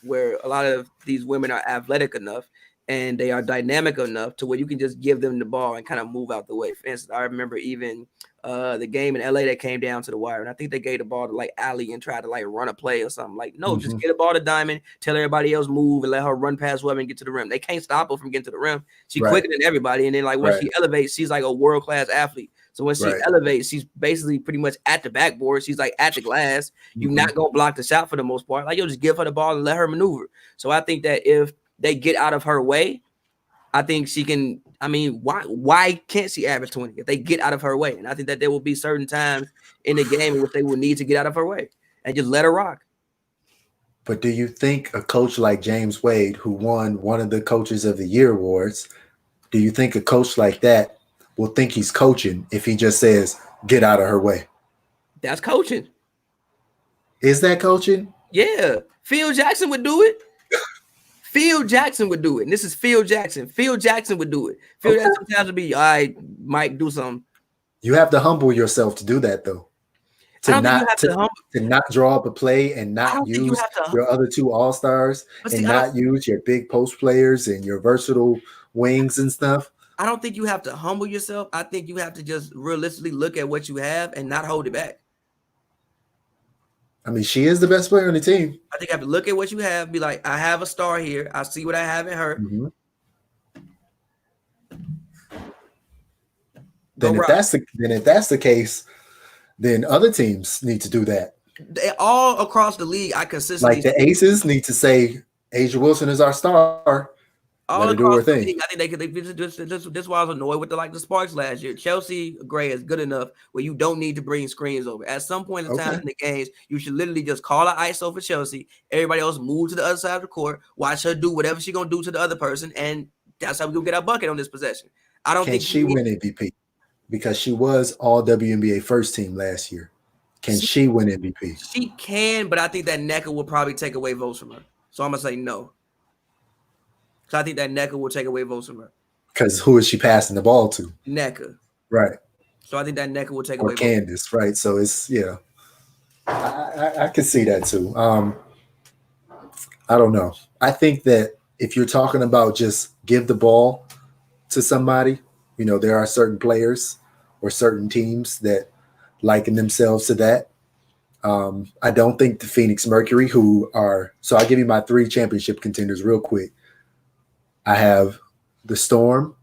where a lot of these women are athletic enough and they are dynamic enough to where you can just give them the ball and kind of move out the way. For instance, I remember even the game in LA that came down to the wire, and I think they gave the ball to like Allie and tried to like run a play or something. Like, no, just get a ball to Diamond, tell everybody else move, and let her run past whoever and get to the rim. They can't stop her from getting to the rim. She's quicker than everybody, and then like when she elevates, she's like a world-class athlete. So when she elevates, she's basically pretty much at the backboard. She's like at the glass. You're not gonna block the shot for the most part. Like, you'll just give her the ball and let her maneuver. So I think that if they get out of her way, I think she can. I mean, why can't she average 20 if they get out of her way? And I think that there will be certain times in the game in which they will need to get out of her way and just let her rock. But do you think a coach like James Wade, who won one of the Coaches of the Year awards, do you think a coach like that will think he's coaching if he just says, get out of her way? That's coaching. Is that coaching? Yeah. Phil Jackson would do it. Phil Jackson would do it. And this is Phil Jackson. Phil Jackson would do it. Phil Jackson sometimes would be, all right, Mike, do something. You have to humble yourself to do that, though. To not draw up a play and not use your other 2 All-Stars and not use your big post players and your versatile wings and stuff. I don't think you have to humble yourself. I think you have to just realistically look at what you have and not hold it back. I mean, she is the best player on the team. I think you have to look at what you have, be like, I have a star here. I see what I have in her. Mm-hmm. Then if that's the case, then other teams need to do that. They all across the league, I consistently like the Aces need to say, Asia Wilson is our star. All across the league, I think they could. This why I was annoyed with the Sparks last year. Chelsea Gray is good enough where you don't need to bring screens over. At some point in time in the games, you should literally just call an ISO for Chelsea. Everybody else move to the other side of the court. Watch her do whatever she's gonna do to the other person, and that's how we gonna get our bucket on this possession. I don't think she win MVP because she was all WNBA first team last year. Can she win MVP? She can, but I think that NECA will probably take away votes from her. So I'm gonna say no. So I think that NECA will take away votes from her. Because who is she passing the ball to? NECA. Right. So I think that NECA will take away votes. Candace, right? So it's I can see that too. I don't know. I think that if you're talking about just give the ball to somebody, there are certain players or certain teams that liken themselves to that. I don't think the Phoenix Mercury, so I'll give you my 3 championship contenders real quick. I have the Storm,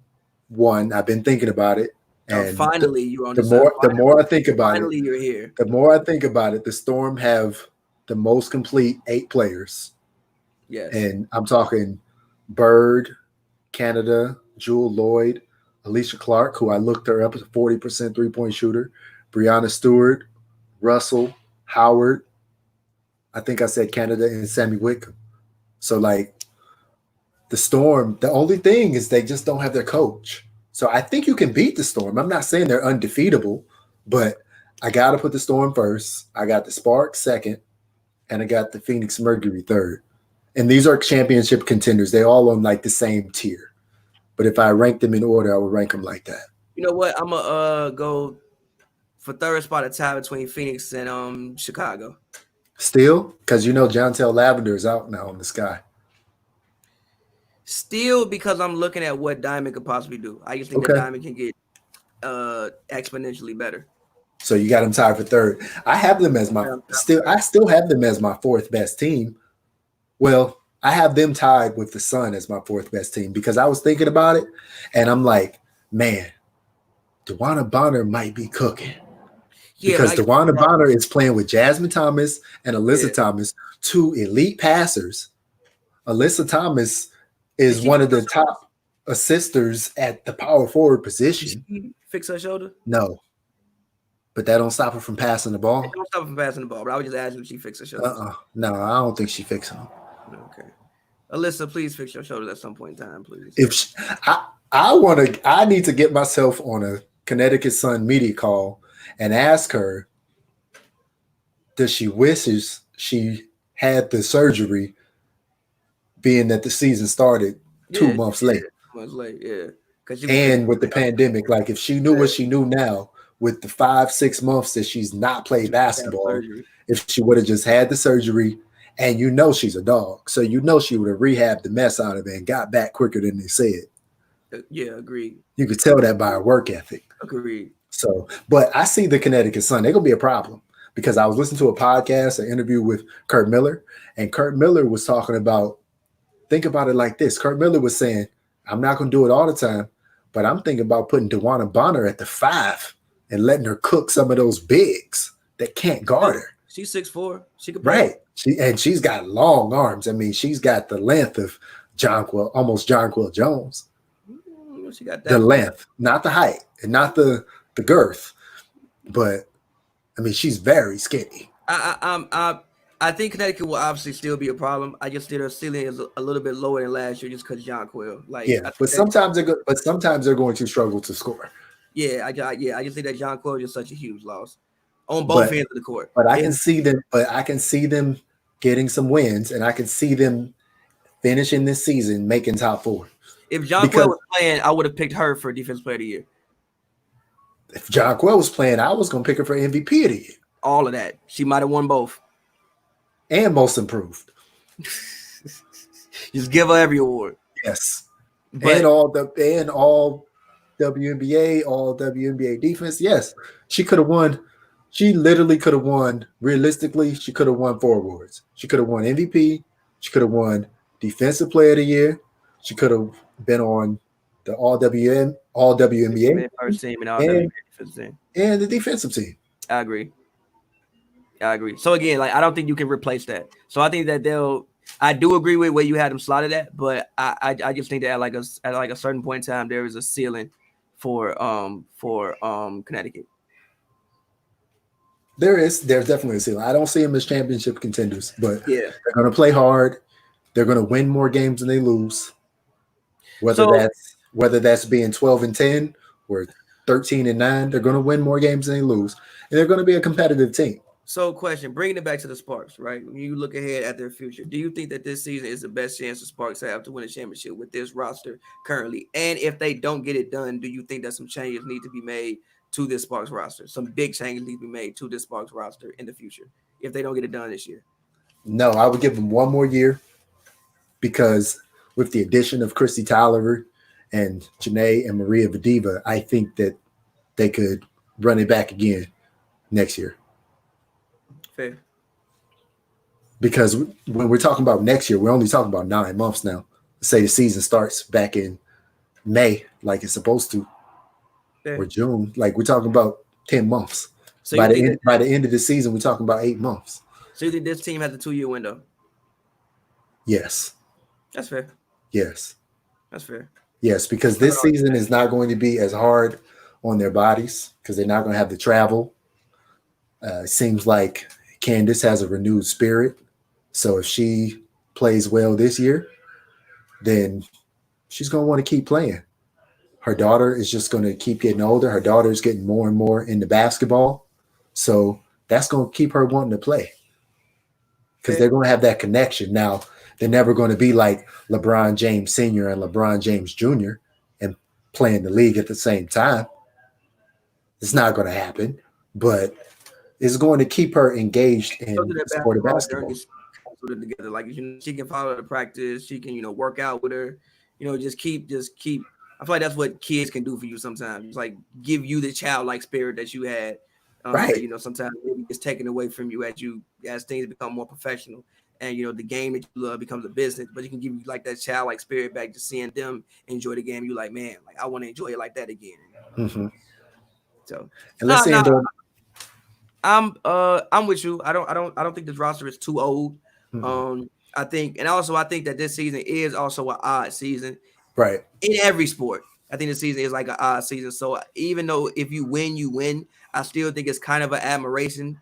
1. I've been thinking about it. And finally, you're on the more I think about it, finally you're here. The more I think about it, the Storm have the most complete 8 players. Yes. And I'm talking Bird, Canada, Jewel Lloyd, Alicia Clark, who I looked her up as a 40% three-point shooter, Brianna Stewart, Russell, Howard. I think I said Canada, and Sammy Whitcomb. So, the Storm, the only thing is they just don't have their coach. So I think you can beat the Storm. I'm not saying they're undefeatable, but I got to put the Storm first. I got the Sparks second, and I got the Phoenix Mercury third. And these are championship contenders. They're all on like the same tier. But if I rank them in order, I would rank them like that. You know what? I'm gonna go for third spot, a tie between Phoenix and Chicago. Still, because Jontel Lavender is out now in the sky. Still, because I'm looking at what Diamond could possibly do. I just think that Diamond can get exponentially better. So you got them tied for third. I have them as I still have them as my fourth best team. Well, I have them tied with the Sun as my fourth best team because I was thinking about it, and I'm like, man, DeWanna Bonner might be cooking. Yeah, because DeWanna Bonner is playing with Jasmine Thomas and Alyssa Thomas, two elite passers. Alyssa Thomas is one of the top assisters at the power forward position. Did she fix her shoulder? No. But that don't stop her from passing the ball? It don't stop her from passing the ball, but I was just asking if she fixed her shoulder. No, I don't think she fixed them. Okay. Alyssa, please fix your shoulders at some point in time, please. If I need to get myself on a Connecticut Sun media call and ask her, does she wishes she had the surgery, being that the season started 2 months late? 2 months late, yeah. And with the pandemic, like if she knew what she knew now, with the 5-6 months that she's not played basketball, if she would have just had the surgery, and she's a dog, so she would have rehabbed the mess out of it and got back quicker than they said. Yeah, agreed. You could tell that by her work ethic. Agreed. So, but I see the Connecticut Sun. They're going to be a problem because I was listening to a podcast, an interview with Kurt Miller, and Kurt Miller was talking about, think about it like this. Kurt Miller was saying, I'm not going to do it all the time, but I'm thinking about putting DeWanna Bonner at the 5 and letting her cook some of those bigs that can't guard her. She's 6'4". She could play. Right. She's got long arms. I mean, she's got the length of almost Jonquel Jones. She got that. The length, not the height, and not the girth. But I mean, she's very skinny. I think Connecticut will obviously still be a problem. I just think their ceiling is a little bit lower than last year, just because Jonquel. But sometimes they're going to struggle to score. I just think that Jonquel is just such a huge loss on both ends of the court. But I can see them getting some wins, and I can see them finishing this season making top 4. If Jonquel was playing, I would have picked her for Defensive Player of the Year. If Jonquel was playing, I was going to pick her for MVP of the year. All of that. She might have won both. And most improved. Just give her every award. Yes. And all WNBA, all WNBA defense. Yes. She could have won. She literally could have won. Realistically, she could have won 4 awards. She could have won MVP. She could have won Defensive Player of the Year. She could have been on the all WNBA first team and all WNBA defensive team. And the defensive team. I agree. So again, I don't think you can replace that. So I think that I do agree with where you had them slotted at, but I just think that at a certain point in time there is a ceiling for Connecticut. There's definitely a ceiling. I don't see them as championship contenders, but they're going to play hard. They're going to win more games than they lose. Whether that's being 12-10 or 13-9, they're going to win more games than they lose, and they're going to be a competitive team. So, question: bringing it back to the Sparks, right? When you look ahead at their future, do you think that this season is the best chance the Sparks have to win a championship with this roster currently? And if they don't get it done, do you think that some changes need to be made to this Sparks roster? Some big changes need to be made to this Sparks roster in the future if they don't get it done this year? No, I would give them one more year because with the addition of Christy Tolliver and Janae and Maria Vadiva, I think that they could run it back again next year. Fair. Because when we're talking about next year, we're only talking about 9 months now. Say the season starts back in May, like it's supposed to, or June. Like we're talking about 10 months. So by the end of the season, we're talking about 8 months. So you think this team has a 2-year window? Yes. That's fair. Yes. That's fair. Yes, because this season is not going to be as hard on their bodies because they're not going to have the travel. It seems like Candace has a renewed spirit. So if she plays well this year, then she's going to want to keep playing. her daughter is just going to keep getting older. Her daughter is getting more and more into basketball. So that's going to keep her wanting to play because they're going to have that connection. Now, they're never going to be like LeBron James Sr. and LeBron James Jr. and playing the league at the same time. It's not going to happen, but it's going to keep her engaged in the sport of basketball. Together, like she can follow the practice, she can work out with her, just keep. I feel like that's what kids can do for you sometimes. It's like give you the childlike spirit that you had. Right. That, sometimes maybe it's taken away from you as things become more professional, and the game that you love becomes a business. But you can give you like that childlike spirit back, just seeing them enjoy the game. You like, man, like I want to enjoy it like that again. Mm-hmm. So, and let's end on. I'm with you. I don't think this roster is too old. Mm-hmm. I think that this season is also an odd season. Right. In every sport, I think the season is like an odd season. So even though if you win, I still think it's kind of an admiration.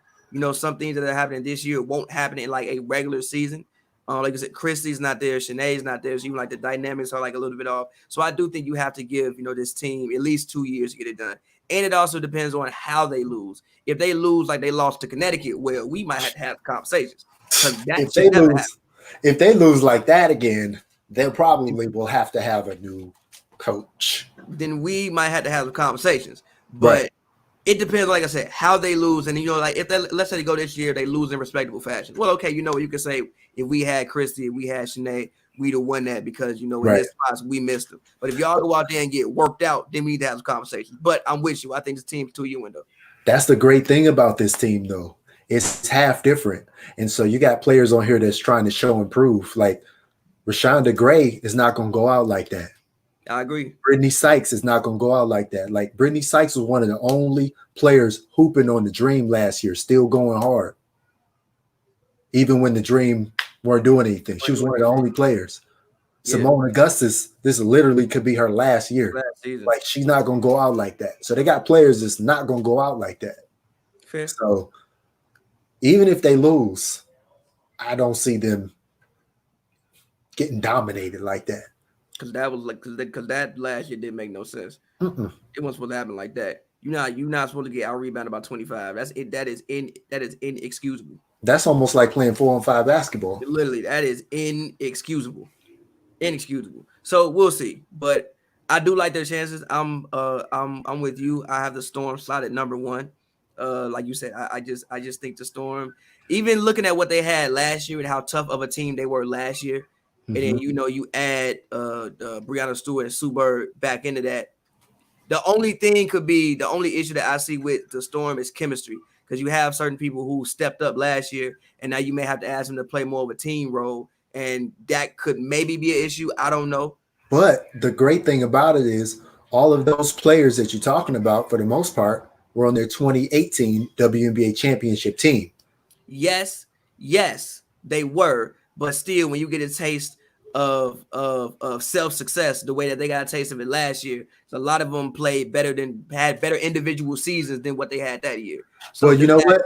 Some things that are happening this year won't happen in like a regular season. Like I said, Christy's not there, Shanae's not there. So even like the dynamics are like a little bit off. So I do think you have to give this team at least 2 years to get it done. And it also depends on how they lose. If they lose like they lost to Connecticut, well, we might have to have conversations. If they lose like that again, they probably will have to have a new coach. Then we might have to have the conversations. But it depends, like I said, how they lose. And, like if let's say they go this year, they lose in respectable fashion. Well, okay, you can say if we had Christy, if we had Shanae, we'd have won that because, in this spots, we missed them. But if y'all go out there and get worked out, then we need to have some conversations. But I'm with you. I think this team's 2-year window. That's the great thing about this team, though. It's half different. And so you got players on here that's trying to show and prove. Like Rashonda Gray is not going to go out like that. I agree. Brittany Sykes is not going to go out like that. Like Brittany Sykes was one of the only players hooping on the Dream last year, still going hard. Even when the Dream weren't doing anything. She was one of the only players. Yeah. Simone Augustus, this literally could be her last year. Like she's not going to go out like that. So they got players that's not going to go out like that. Fair. So even if they lose, I don't see them getting dominated like that. Because that was like because that last year didn't make no sense. Mm-mm. It wasn't supposed to happen like that. You're not supposed to get out rebounded by 25. That's it. That is inexcusable. That's almost like playing 4-on-5 basketball. Literally, that is inexcusable. Inexcusable. So we'll see. But I do like their chances. I'm with you. I have the Storm slotted number 1. Like you said, I just think the Storm, even looking at what they had last year and how tough of a team they were last year, and then you add Breanna Stewart and Sue Bird back into that. The only issue that I see with the Storm is chemistry, because you have certain people who stepped up last year, and now you may have to ask them to play more of a team role, and that could maybe be an issue. I don't know. But the great thing about it is all of those players that you're talking about, for the most part, were on their 2018 WNBA championship team. Yes, they were. But still, when you get a taste of self-success, the way that they got a taste of it last year, so a lot of them had better individual seasons than what they had that year. So well, you know what?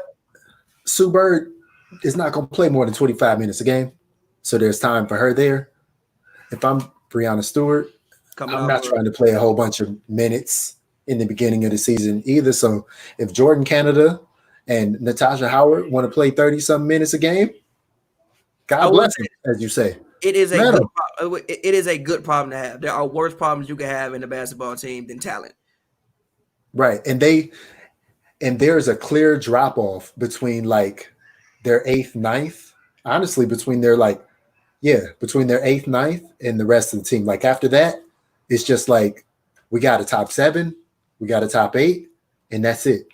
Sue Bird is not going to play more than 25 minutes a game. So there's time for her there. If I'm Breanna Stewart, I'm not trying to play a whole bunch of minutes in the beginning of the season either. So if Jordan Canada and Natasha Howard want to play 30-something minutes a game, God bless them, as you say. It is a good problem to have. There are worse problems you can have in a basketball team than talent. Right. And there's a clear drop-off between like their 8th, 9th. Honestly, between their 8th, 9th and the rest of the team. Like after that, it's just like we got a top 7, we got a top 8, and that's it.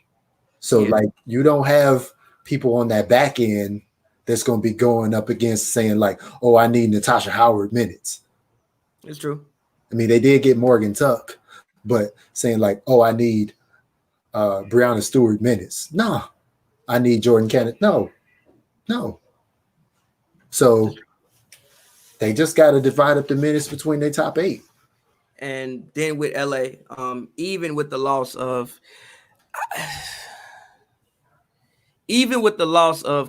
So like you don't have people on that back end that's going to be going up against saying like, oh, I need Natasha Howard minutes. It's true. I mean, they did get Morgan Tuck, but saying like, oh, I need Breanna Stewart minutes. No, I need Jordan Cannon. No. So they just got to divide up the minutes between their top 8. And then with LA, even with the loss of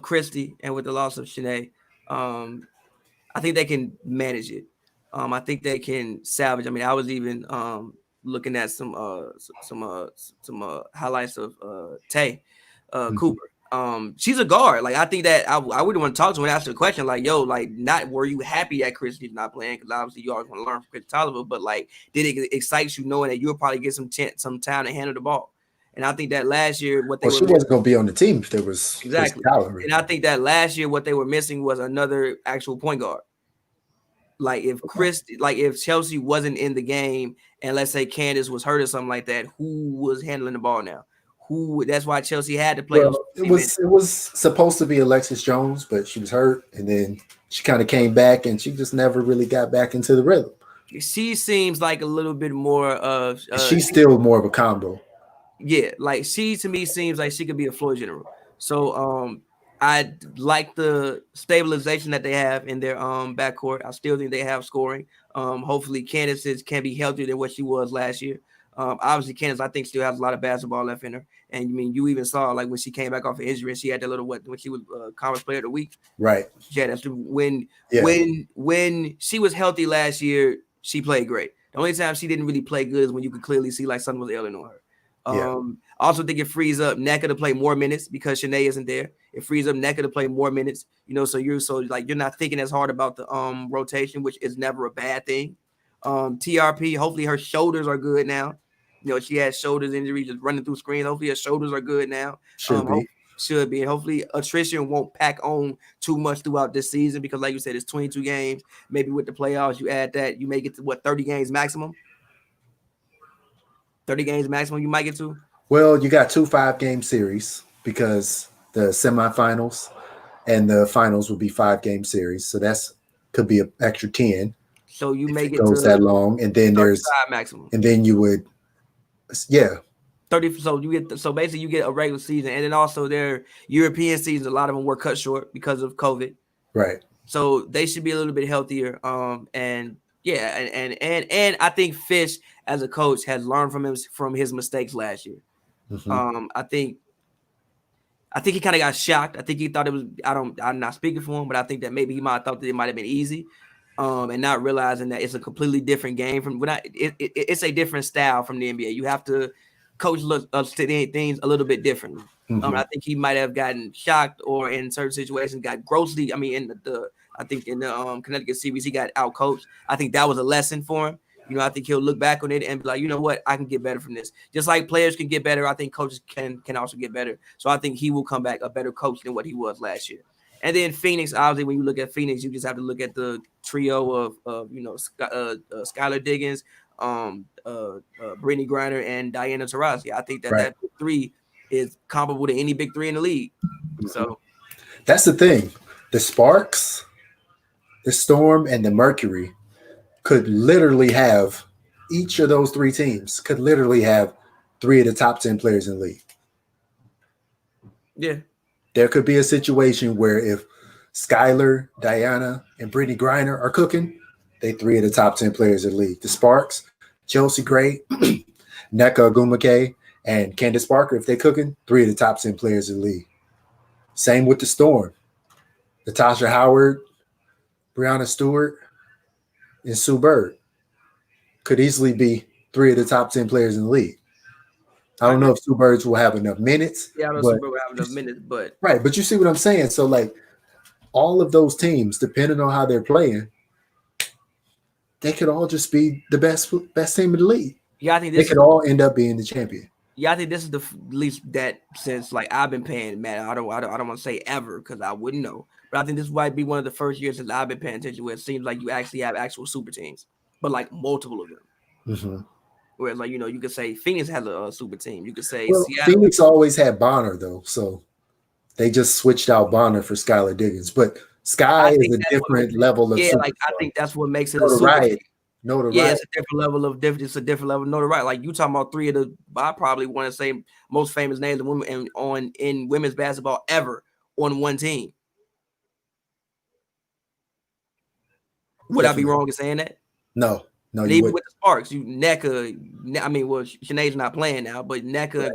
Christy and with the loss of Shanae, I think they can manage it. I think they can salvage. I mean, I was even looking at some highlights of Tay Cooper. She's a guard. Like, I think that I wouldn't want to talk to her and ask her a question like, yo, like, not were you happy that Christy's not playing? Because obviously you always want to learn from Chris Tolliver, but like, did it excite you knowing that you'll probably get some time to handle the ball? And I think that last year, what they she wasn't going to be on the team if there was exactly. And I think that last year, what they were missing was another actual point guard. Like if Chelsea wasn't in the game, and let's say Candace was hurt or something like that, who was handling the ball now? That's why Chelsea had to play. Well, it was supposed to be Alexis Jones, but she was hurt, and then she kind of came back, and she just never really got back into the rhythm. She seems like a little bit more of. She's still more of a combo. Yeah, like she to me seems like she could be a floor general. So I like the stabilization that they have in their backcourt. I still think they have scoring. Hopefully Candace can be healthier than what she was last year. Obviously Candace, I think, still has a lot of basketball left in her. And I mean, you even saw like when she came back off of injury and she had that little when she was Conference Player of the Week. Right. Yeah, that's when she was healthy last year, she played great. The only time she didn't really play good is when you could clearly see like something was ailing on her. I also think it frees up NECA to play more minutes because Shanae isn't there. It frees up NECA to play more minutes, so you're not thinking as hard about the rotation, which is never a bad thing. TRP, hopefully her shoulders are good now. She had shoulders injury just running through screens. Hopefully her shoulders are good now. Should be. And hopefully attrition won't pack on too much throughout this season because like you said, it's 22 games. Maybe with the playoffs, you add that, you may get to 30 games maximum. 30 games maximum you might get to? Well, you got 2 5-game series because the semifinals and the finals will be 5-game series. So could be an extra 10. So you may get goes that long, and then there's maximum. And then you would 30. So basically you get a regular season, and then also their European seasons, a lot of them were cut short because of COVID. Right. So they should be a little bit healthier. And I think Fish as a coach has learned from his mistakes last year. Mm-hmm. I think he kind of got shocked. I think he thought it was. I'm not speaking for him, but I think that maybe he might have thought that it might have been easy, and not realizing that it's a completely different game from. It's a different style from the NBA. You have to coach things a little bit differently. Mm-hmm. I think he might have gotten shocked, or in certain situations got grossly. I mean, I think in the Connecticut series he got out coached. I think that was a lesson for him. I think he'll look back on it and be like, you know what, I can get better from this. Just like players can get better, I think coaches can also get better. So I think he will come back a better coach than what he was last year. And then Phoenix, obviously, when you look at Phoenix, you just have to look at the trio of Skylar Diggins, Brittany Griner, and Diana Taurasi. I think that big three is comparable to any big three in the league. So that's the thing. The Sparks, the Storm, and the Mercury could literally have each of those 3 teams could literally have 3 of the top 10 players in the league. Yeah. There could be a situation where if Skylar, Diana, and Brittany Griner are cooking, they 3 of the top 10 players in the league. The Sparks, Chelsea Gray, Nneka Ogwumike, and Candace Parker, if they're cooking, 3 of the top 10 players in the league. Same with the Storm. Natasha Howard, Brianna Stewart, and Sue Bird could easily be 3 of the top 10 players in the league. I don't know if Sue Birds will have enough minutes. Yeah, I don't know if Sue Bird will have enough minutes, but right. But you see what I'm saying? So like all of those teams, depending on how they're playing, they could all just be the best team in the league. Yeah, I think they could all end up being the champion. Yeah, I think this is the least that since like I've been paying, man. I don't want to say ever because I wouldn't know. But I think this might be one of the first years since I've been paying attention where it seems like you actually have actual super teams, but like multiple of them. Mm-hmm. Whereas, like, you could say Phoenix has a super team. You could say Seattle. Phoenix always had Bonner, though. So they just switched out Bonner for Skylar Diggins. But Sky is a different level of superstar. I think that's what makes it a super team. Notoriety. Yeah, it's a different level of notoriety. Like you talking about 3 of I probably want to say most famous names in women in women's basketball ever on one team. Would I be wrong in saying that? No. And even with the Sparks, Shanae's not playing now, but NECA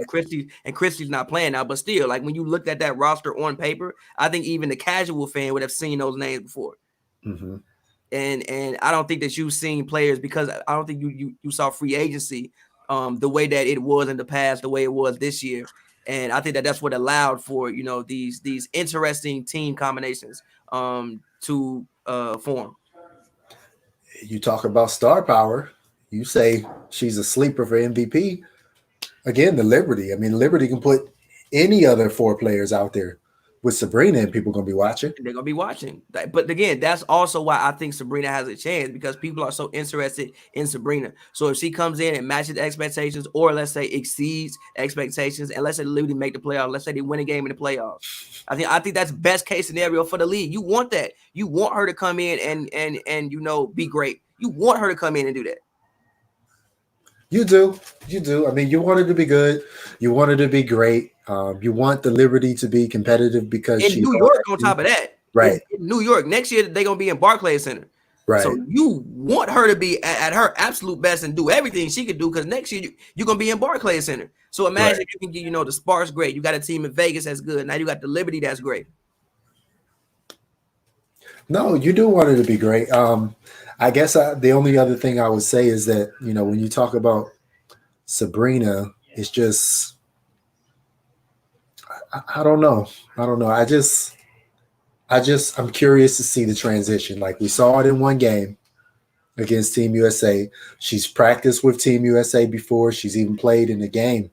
and Christy's not playing now. But still, like when you looked at that roster on paper, I think even the casual fan would have seen those names before. Mm-hmm. And I don't think that you've seen players, because I don't think you saw free agency the way that it was in the past, the way it was this year. And I think that that's what allowed for, you know, these interesting team combinations to form. You talk about star power. You say she's a sleeper for MVP. Again, the Liberty. I mean, Liberty can put any other 4 players out there with Sabrina, and people gonna be watching. They're gonna be watching. But again, that's also why I think Sabrina has a chance, because people are so interested in Sabrina. So if she comes in and matches expectations, or let's say exceeds expectations, and let's say Liberty make the playoffs, let's say they win a game in the playoffs, I think that's best case scenario for the league. You want that. You want her to come in and you know, be great. You want her to come in and do that. You do. I mean, you want it to be good. You want it to be great. You want the Liberty to be competitive because In she's New York, on top of that, right. In New York next year, they're gonna be in Barclays Center. Right. So you want her to be at her absolute best and do everything she could do, because next year you're gonna be in Barclays Center. So imagine if you can get, you know, the Sparks great. You got a team in Vegas that's good. Now you got the Liberty that's great. No, you do want it to be great. I guess the only other thing I would say is that, you know, when you talk about Sabrina, it's just I don't know. I'm curious to see the transition. Like, we saw it in one game against Team USA. She's practiced with Team USA before. She's even played in a game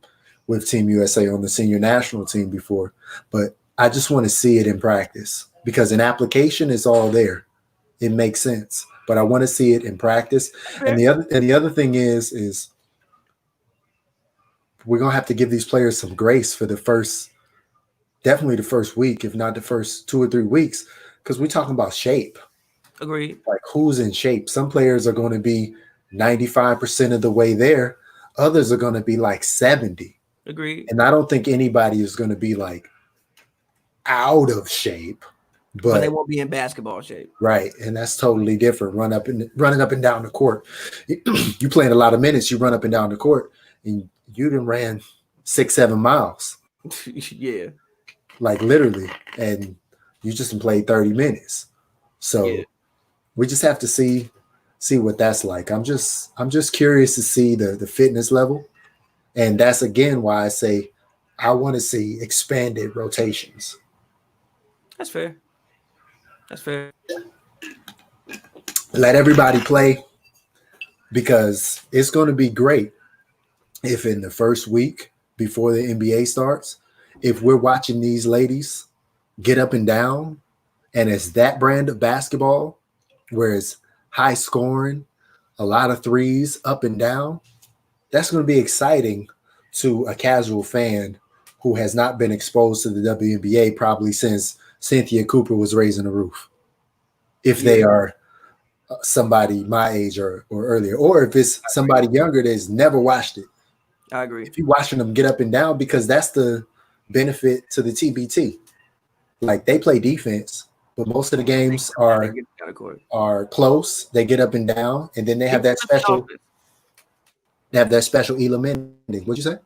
with Team USA on the senior national team before. But I just want to see it in practice, because in application it's all there. It makes sense. But I want to see it in practice. Okay. And the other thing is we're gonna have to give these players some grace for definitely the first week, if not the first 2 or 3 weeks, because we're talking about shape. Agreed. Like, who's in shape? Some players are going to be 95% of the way there. Others are going to be like 70. Agreed. And I don't think anybody is going to be like out of shape, but they won't be in basketball shape. Right. And that's totally different. Running up and down the court. You playing a lot of minutes, you run up and down the court, and you done ran 6-7 miles. Yeah. Like, literally. And you just played 30 minutes. So we just have to see what that's like. I'm just curious to see the fitness level. And that's, again, why I say I want to see expanded rotations. That's fair. Let everybody play, because it's going to be great if in the first week before the NBA starts, if we're watching these ladies get up and down, and it's that brand of basketball where it's high scoring, a lot of threes, up and down, that's going to be exciting to a casual fan who has not been exposed to the WNBA probably since Cynthia Cooper was raising the roof. If they are somebody my age or earlier, or if it's somebody younger that's never watched it. I agree. If you're watching them get up and down, because that's the benefit to the TBT. Like, they play defense, but most of the games are close. They get up and down, and then they have that special. They have that special element. What'd you say?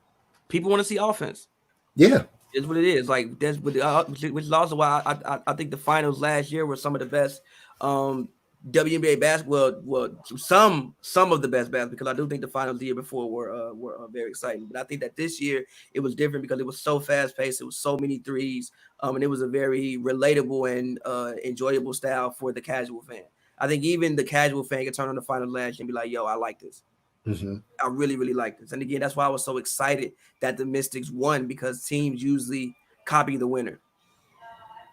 People want to see offense. Yeah, it's what it is. Like, that's which is also why I think the finals last year were some of the best WNBA basketball. Well, some of the best basketball, because I do think the finals the year before were very exciting. But I think that this year it was different because it was so fast paced. It was so many threes, and it was a very relatable and enjoyable style for the casual fan. I think even the casual fan could turn on the finals last year and be like, "Yo, I like this. Mm-hmm. I really, really like this." And again, that's why I was so excited that the Mystics won, because teams usually copy the winner.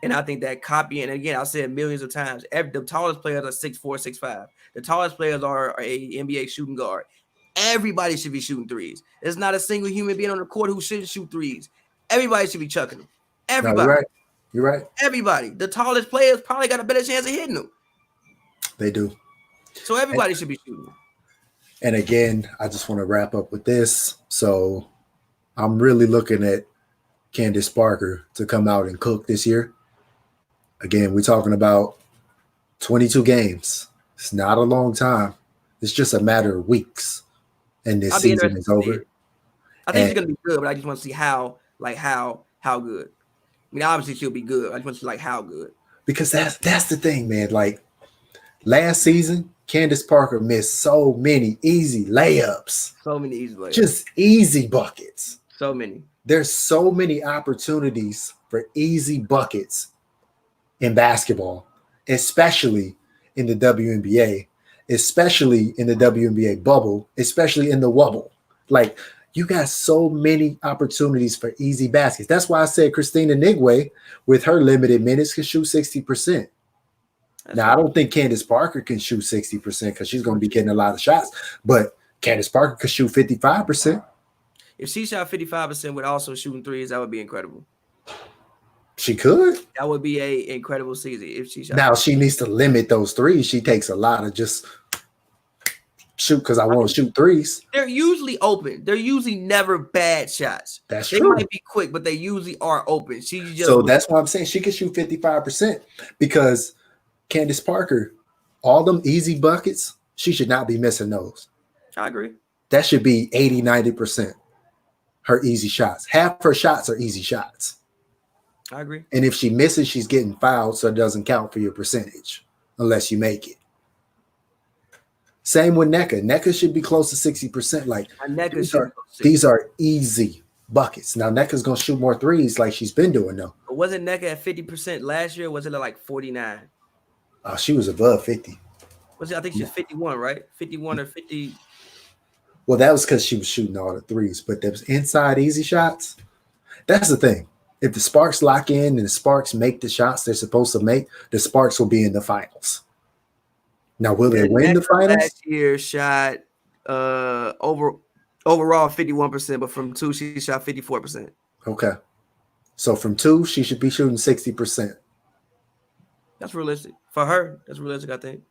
And I think that copying, and again, I said millions of times, the tallest players are 6'4", 6'5". The tallest players are a NBA shooting guard. Everybody should be shooting threes. There's not a single human being on the court who shouldn't shoot threes. Everybody should be chucking them. Everybody. No, you're right. Everybody. The tallest players probably got a better chance of hitting them. They do. So everybody should be shooting them. And again, I just want to wrap up with this. So I'm really looking at Candace Parker to come out and cook this year. Again, we're talking about 22 games. It's not a long time. It's just a matter of weeks, and this season is over. I think it's going to be good, but I just want to see how good. I mean, obviously she'll be good. I just want to see how good. Because that's the thing, man. Like, Last season, Candace Parker missed so many easy layups, So many easy layups. just easy buckets. So many. There's so many opportunities for easy buckets in basketball, especially in the WNBA, especially in the WNBA bubble, especially in the wubble. Like, you got so many opportunities for easy baskets. That's why I said Christina Nigwe, with her limited minutes, can shoot 60%. Now, I don't think Candace Parker can shoot 60% because she's going to be getting a lot of shots, but Candace Parker could shoot 55%. If she shot 55% with also shooting threes, that would be incredible. She could. That would be an incredible season if she shot. Now, she needs to limit those threes. She takes a lot of just shoot because I want to shoot threes. They're usually open. They're usually never bad shots. That's they true. Might be quick, but they usually are open. So that's why I'm saying she can shoot 55% because Candace Parker, all them easy buckets, she should not be missing those. I agree. That should be 80, 90%. Her easy shots. Half her shots are easy shots. I agree. And if she misses, she's getting fouled, so it doesn't count for your percentage unless you make it. Same with NECA. NECA should be close to 60%. Like, these are easy buckets. Now, NECA's going to shoot more threes like she's been doing, though. But wasn't NECA at 50% last year? Or was it like 49? Oh, she was above 50. I think she was 51, right? 51 or 50. Well, that was because she was shooting all the threes. But those inside easy shots, that's the thing. If the Sparks lock in and the Sparks make the shots they're supposed to make, the Sparks will be in the finals. Now, will they win the finals? Last year shot overall 51%, but from two, she shot 54%. Okay. So from two, she should be shooting 60%. That's realistic. For her, that's realistic, I think.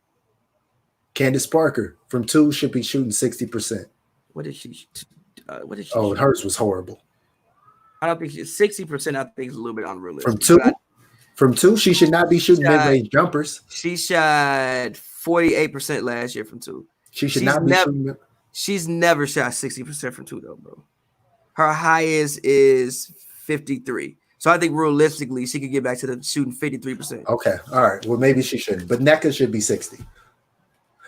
Candace Parker, from two, should be shooting 60%. What did she shoot? Hers was horrible. I don't think 60%, I think is a little bit unrealistic. From two, she should not be shooting mid-range jumpers. She shot 48% last year from two. She's shooting. She's never shot 60% from two, though, bro. Her highest is 53. So I think realistically, she could get back to the shooting 53%. Okay. All right. Well, maybe she shouldn't. But NECA should be 60.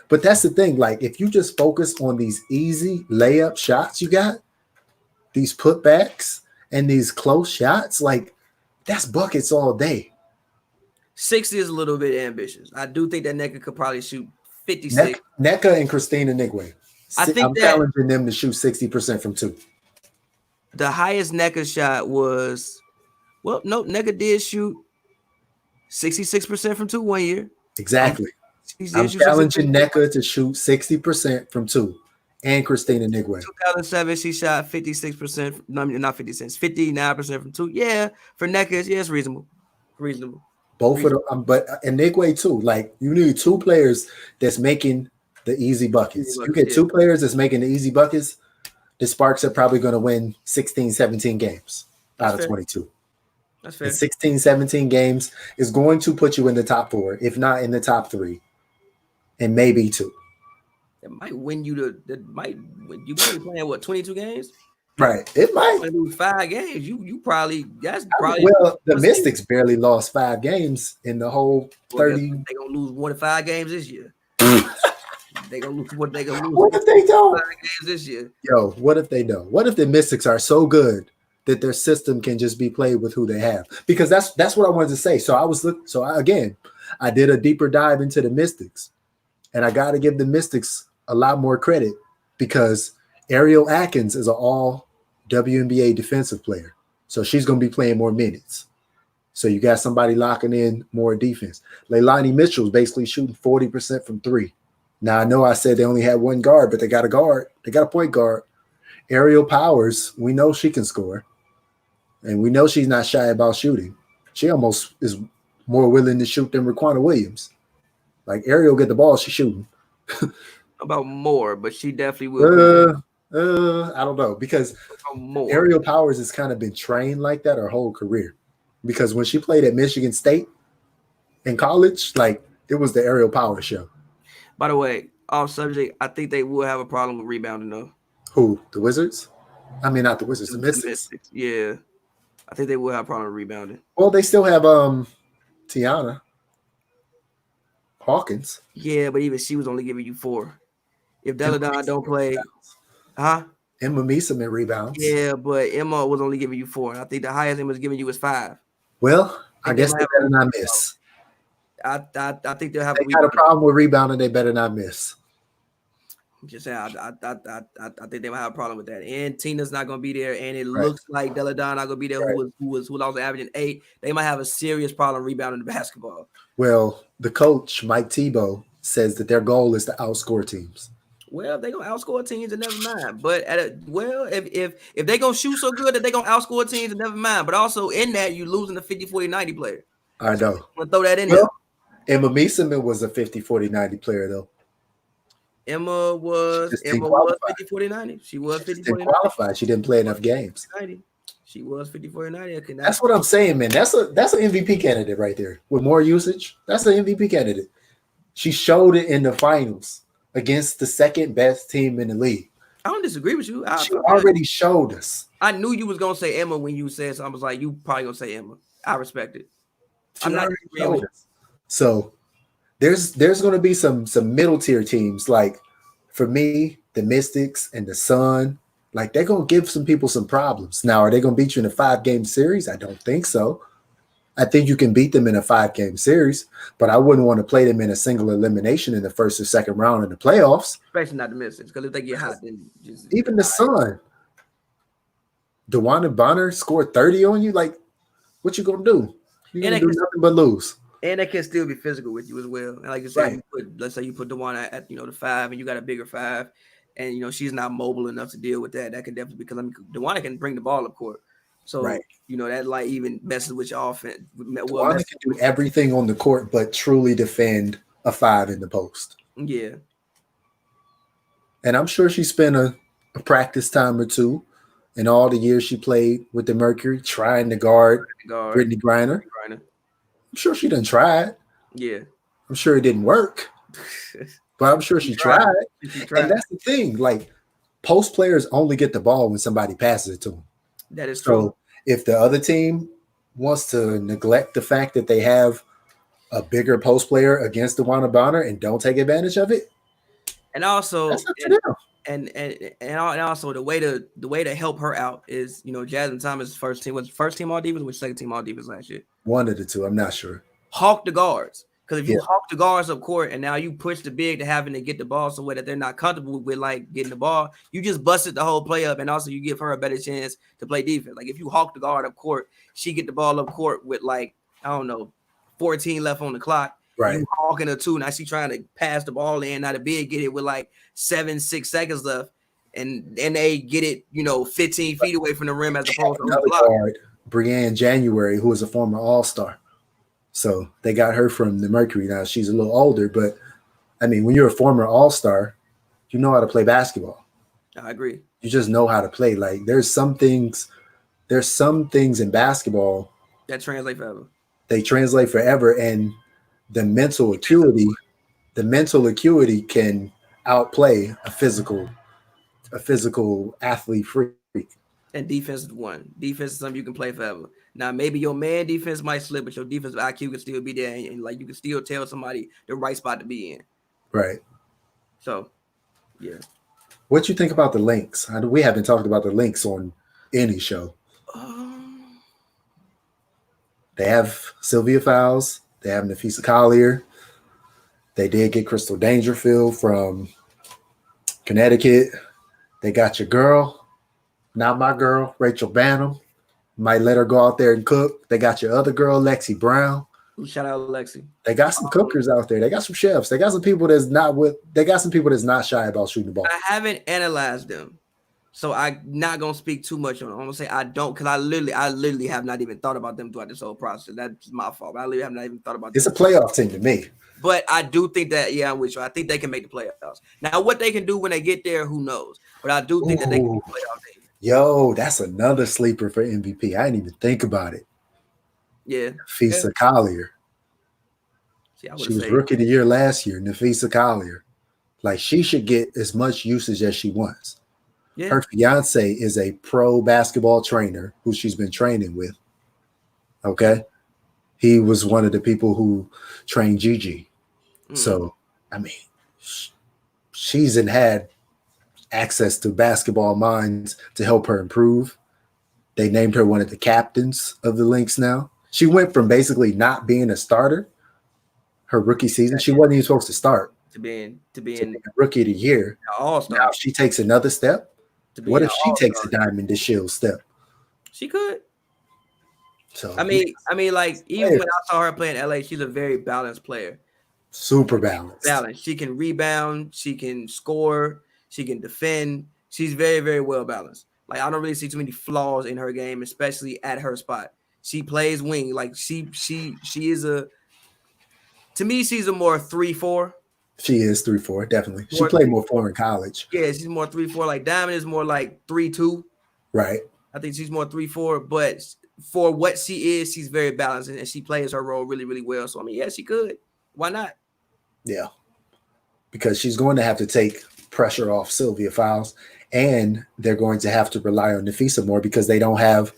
But that's the thing. Like, if you just focus on these easy layup shots you got, these putbacks and these close shots, like, that's buckets all day. 60 is a little bit ambitious. I do think that NECA could probably shoot 56. NECA and Christina Nigwe. I'm challenging them to shoot 60% from two. The highest NECA shot was, NECA did shoot 66% from two 1 year. Exactly. I'm challenging NECA to shoot 60% from two, and Christina Nigwe. 2007, she shot 56%. No, not 56, 59% from two. Yeah, for NECA, it's reasonable. Both of them, but and Nigwe too. Like, you need two players that's making the easy buckets. You get two players that's making the easy buckets, the Sparks are probably going to win 16, 17 games out of 22. That's fair. And 16, 17 games is going to put you in the top four, if not in the top three, and maybe two. That might win you you might be playing 22 games? Right. It might lose 5 games. You probably the Mystics barely lost 5 games in the whole 30. They're gonna lose 1 to 5 games this year. They're gonna lose What if they don't? 5 games this year? Yo, what if they don't? What if the Mystics are so good that their system can just be played with who they have? Because that's what I wanted to say. I did a deeper dive into the Mystics, and I got to give the Mystics a lot more credit because Ariel Atkins is an all WNBA defensive player. So she's going to be playing more minutes. So you got somebody locking in more defense. Leilani Mitchell is basically shooting 40% from three. Now, I know I said they only had one guard, but they got a guard. They got a point guard. Ariel Powers, we know she can score. And we know she's not shy about shooting. She almost is more willing to shoot than Raquana Williams. Like, Ariel get the ball, she's shooting. About more, but she definitely will. I don't know, because Ariel Powers has kind of been trained like that her whole career. Because when she played at Michigan State in college, like, it was the Ariel Powers show. By the way, off subject, I think they will have a problem with rebounding though. Who? The Wizards? I mean, not the Wizards, the Mystics. Yeah. I think they will have a problem with rebounding. Well, they still have Tiana. Hawkins. Yeah, but even she was only giving you 4. If Deladon don't play, huh? Emma Meesum in rebounds. Yeah, but Emma was only giving you 4. I think the highest Emma was giving you was 5. Well, I guess might they have better not miss. I think they'll have They a got a rebound. problem with rebounding. They better not miss. I'm just saying, I think they might have a problem with that. And Tina's not going to be there, and it looks like Deladon not going to be there. Right. Who was averaging 8. They might have a serious problem rebounding the basketball. Well, the coach Mike Tebow says that their goal is to outscore teams. Well, if they're gonna outscore teams, and never mind. But if they're gonna shoot so good that they're gonna outscore teams, and never mind. But also in that, you losing the 50, 40, 90 player. I know. So I'm gonna throw that in there. Emma Meesum was a 50, 40, 90 player though. Emma was 50, 40, 90. She was 50, 40, 90. Qualified. She didn't play enough games. 90. She was 50, 40, 90. That's what I'm saying, man. That's an MVP candidate right there with more usage. That's an MVP candidate. She showed it in the finals against the second best team in the league. I don't disagree with you. She already showed us. I knew you was gonna say Emma when you said so. I was like, you probably gonna say Emma. I respect it. I'm not disagreeing with you. So there's going to be some middle tier teams, like for me, the Mystics and the Sun. Like they're going to give some people some problems. Now, are they going to beat you in a 5-game series? I don't think so. I think you can beat them in a 5-game series, but I wouldn't want to play them in a single elimination in the first or second round in the playoffs. Especially not the Mystics, because if they get hot, then just even the Sun. DeWanna Bonner scored 30 on you. Like, what you gonna do? You're gonna do nothing but lose. And they can still be physical with you as well. And like you said, let's say you put DeWanna at the 5, and you got a bigger 5, and she's not mobile enough to deal with that. That could definitely, because DeWanna can bring the ball up court. So that like even messes with your offense. DeWanna can do everything on the court, but truly defend a 5 in the post. Yeah. And I'm sure she spent a practice time or two in all the years she played with the Mercury, trying to guard Brittany Griner. I'm sure she done tried. Yeah. I'm sure it didn't work, but I'm sure she tried. And that's the thing. Like, post players only get the ball when somebody passes it to them. That is true. So if the other team wants to neglect the fact that they have a bigger post player against DeWanna Bonner and don't take advantage of it, and also that's up to them. And also the way to help her out is Jasmine Thomas' first team all defense, or second team all defense last year. One of the two, I'm not sure. Hawk the guards, because if you hawk the guards up court and now you push the big to having to get the ball somewhere that they're not comfortable with, like getting the ball, you just busted the whole play up, and also you give her a better chance to play defense. Like if you hawk the guard up court, she get the ball up court with 14 left on the clock. Right. You hawking her too. Now she trying to pass the ball in. Now the big get it with 6 seconds left, and they get it, 15 feet away from the rim as opposed to another guard, Brianne January, who is a former All-Star. So they got her from the Mercury. Now she's a little older, but I mean, when you're a former All-Star, you know how to play basketball. I agree. You just know how to play. Like there's some things in basketball that translate forever. They translate forever, and the mental acuity can outplay a physical athlete freak. And defense is one. Defense is something you can play forever. Now, maybe your man defense might slip, but your defensive IQ can still be there, and you can still tell somebody the right spot to be in. Right. So, yeah. What you think about the links? We haven't talked about the links on any show. They have Sylvia Fowles. They have Nafisa Collier. They did get Crystal Dangerfield from Connecticut. They got your girl, not my girl, Rachel Banham. Might let her go out there and cook. They got your other girl, Lexi Brown. Shout out Lexi. They got some cookers out there. They got some chefs. They got some people that's not shy about shooting the ball. I haven't analyzed them, so I'm not gonna speak too much on it. I'm gonna say I don't, because I literally have not even thought about them throughout this whole process. That's my fault. I literally have not even thought about them. It's a playoff team to me. But I do think that, I'm with you. I think they can make the playoffs. Now, what they can do when they get there, who knows? But I do think that they can make the playoff team. Yo, that's another sleeper for MVP. I didn't even think about it. Yeah. Nafisa Collier. She was rookie of the year last year, Nafisa Collier. Like, she should get as much usage as she wants. Yeah. Her fiance is a pro basketball trainer who she's been training with. Okay. He was one of the people who trained Gigi. So, I mean, she's had access to basketball minds to help her improve. They named her one of the captains of the Lynx now. She went from basically not being a starter her rookie season. She wasn't even supposed to start. To being rookie of the year. All-star. Now she takes another step. What if she takes a Diamond to Shield step? She could. So I mean, like even when I saw her play in LA, she's a very balanced player. Super balanced. She can rebound. She can score. She can defend. She's very, very well balanced. Like I don't really see too many flaws in her game, especially at her spot. She plays wing. Like she is a. To me, she's a more 3-4. She is 3-4, definitely. She played more 4 in college. Yeah, she's more 3-4. Like Diamond is more like 3-2. Right. I think she's more 3-4, but for what she is, she's very balanced and she plays her role really, really well. So I mean, yeah, she could. Why not? Yeah. Because she's going to have to take pressure off Sylvia Fowles, and they're going to have to rely on Nafisa more because they don't have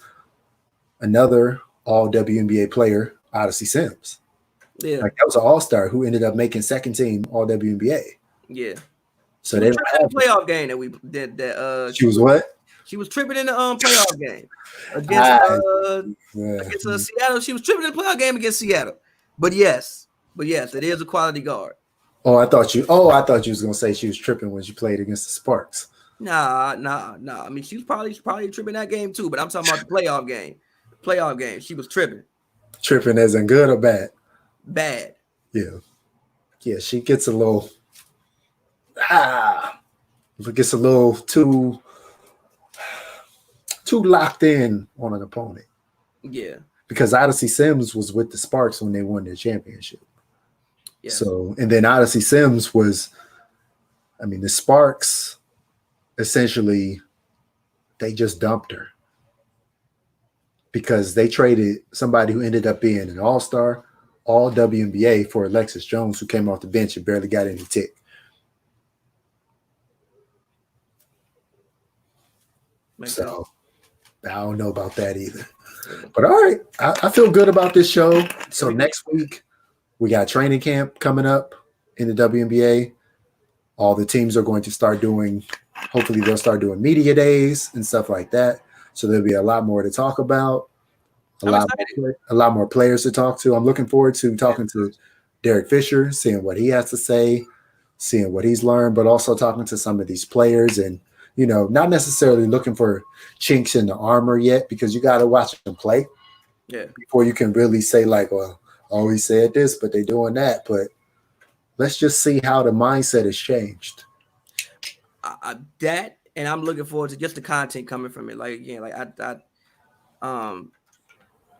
another all WNBA player, Odyssey Sims. Yeah, like that was an all-star who ended up making second team all WNBA. Yeah. So they don't have the playoff game that we did. That she was what? She was tripping in the playoff game against Seattle. She was tripping in the playoff game against Seattle. But yes, it is a quality guard. I thought you was gonna say she was tripping when she played against the Sparks. Nah. I mean, she was probably tripping that game too. But I'm talking about the playoff game. Playoff game, she was tripping. Tripping as in good or bad? Bad. Yeah. She gets a little gets a little too locked in on an opponent. Yeah. Because Odyssey Sims was with the Sparks when they won their championship. Yes. So, and then Odyssey Sims was, I mean, the Sparks essentially, they just dumped her because they traded somebody who ended up being an all-star, all WNBA for Alexis Jones, who came off the bench and barely got any tick. So I don't know about that either. But all right, I feel good about this show. So next week, we got training camp coming up in the WNBA. All the teams are going to start doing, hopefully they'll start doing media days and stuff like that. So there'll be a lot more to talk about, a lot more players to talk to. I'm looking forward to talking to Derek Fisher, seeing what he has to say, seeing what he's learned, but also talking to some of these players and, you know, not necessarily looking for chinks in the armor yet, because you got to watch them play before you can really say like, well, he said this, but they're doing that. But let's just see how the mindset has changed. That, and I'm looking forward to just the content coming from it. Like, again, like I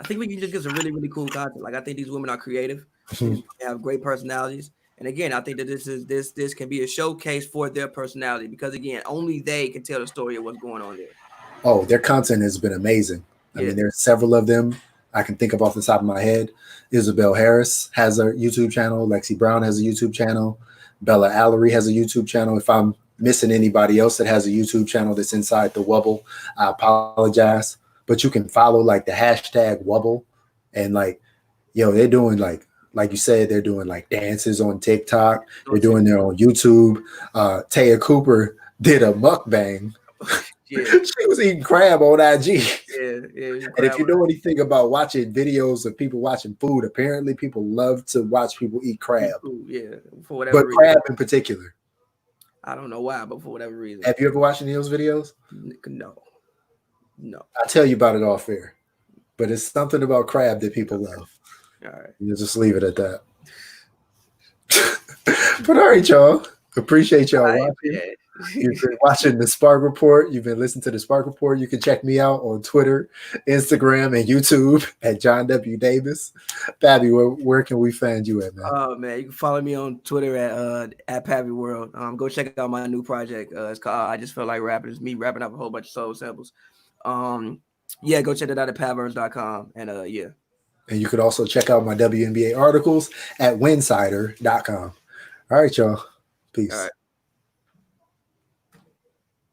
think we can just get some really, really cool content. Like, I think these women are creative. They have great personalities. And again, I think that this can be a showcase for their personality because, again, only they can tell the story of what's going on there. Oh, their content has been amazing. I mean, there's several of them I can think of off the top of my head. Isabel Harris has a YouTube channel. Lexi Brown has a YouTube channel. Bella Allery has a YouTube channel. If I'm missing anybody else that has a YouTube channel that's inside the Wubble, I apologize. But you can follow like the hashtag Wubble, and like, they're doing like you said, they're doing like dances on TikTok. They're doing their on YouTube. Taya Cooper did a mukbang. She was eating crab on IG. And if you know anything about watching videos of people watching food, apparently people love to watch people eat crab. For whatever reason. Crab in particular. I don't know why, but for whatever reason. Have you ever watched any of those videos? No. I'll tell you about it off air. But it's something about crab that people love. All right. You just leave it at that. But all right, y'all. Appreciate y'all watching. You've been watching the Spark Report. You've been listening to the Spark Report. You can check me out on Twitter, Instagram, and YouTube at John W. Davis. Pappy, where can we find you at, man? Oh man, you can follow me on Twitter at Pappy World. Go check out my new project. It's called I Just Feel Like Rapping. It's me rapping up a whole bunch of soul samples. Go check it out at patverse.com. And And you could also check out my WNBA articles at winsider.com. All right, y'all. Peace. All right.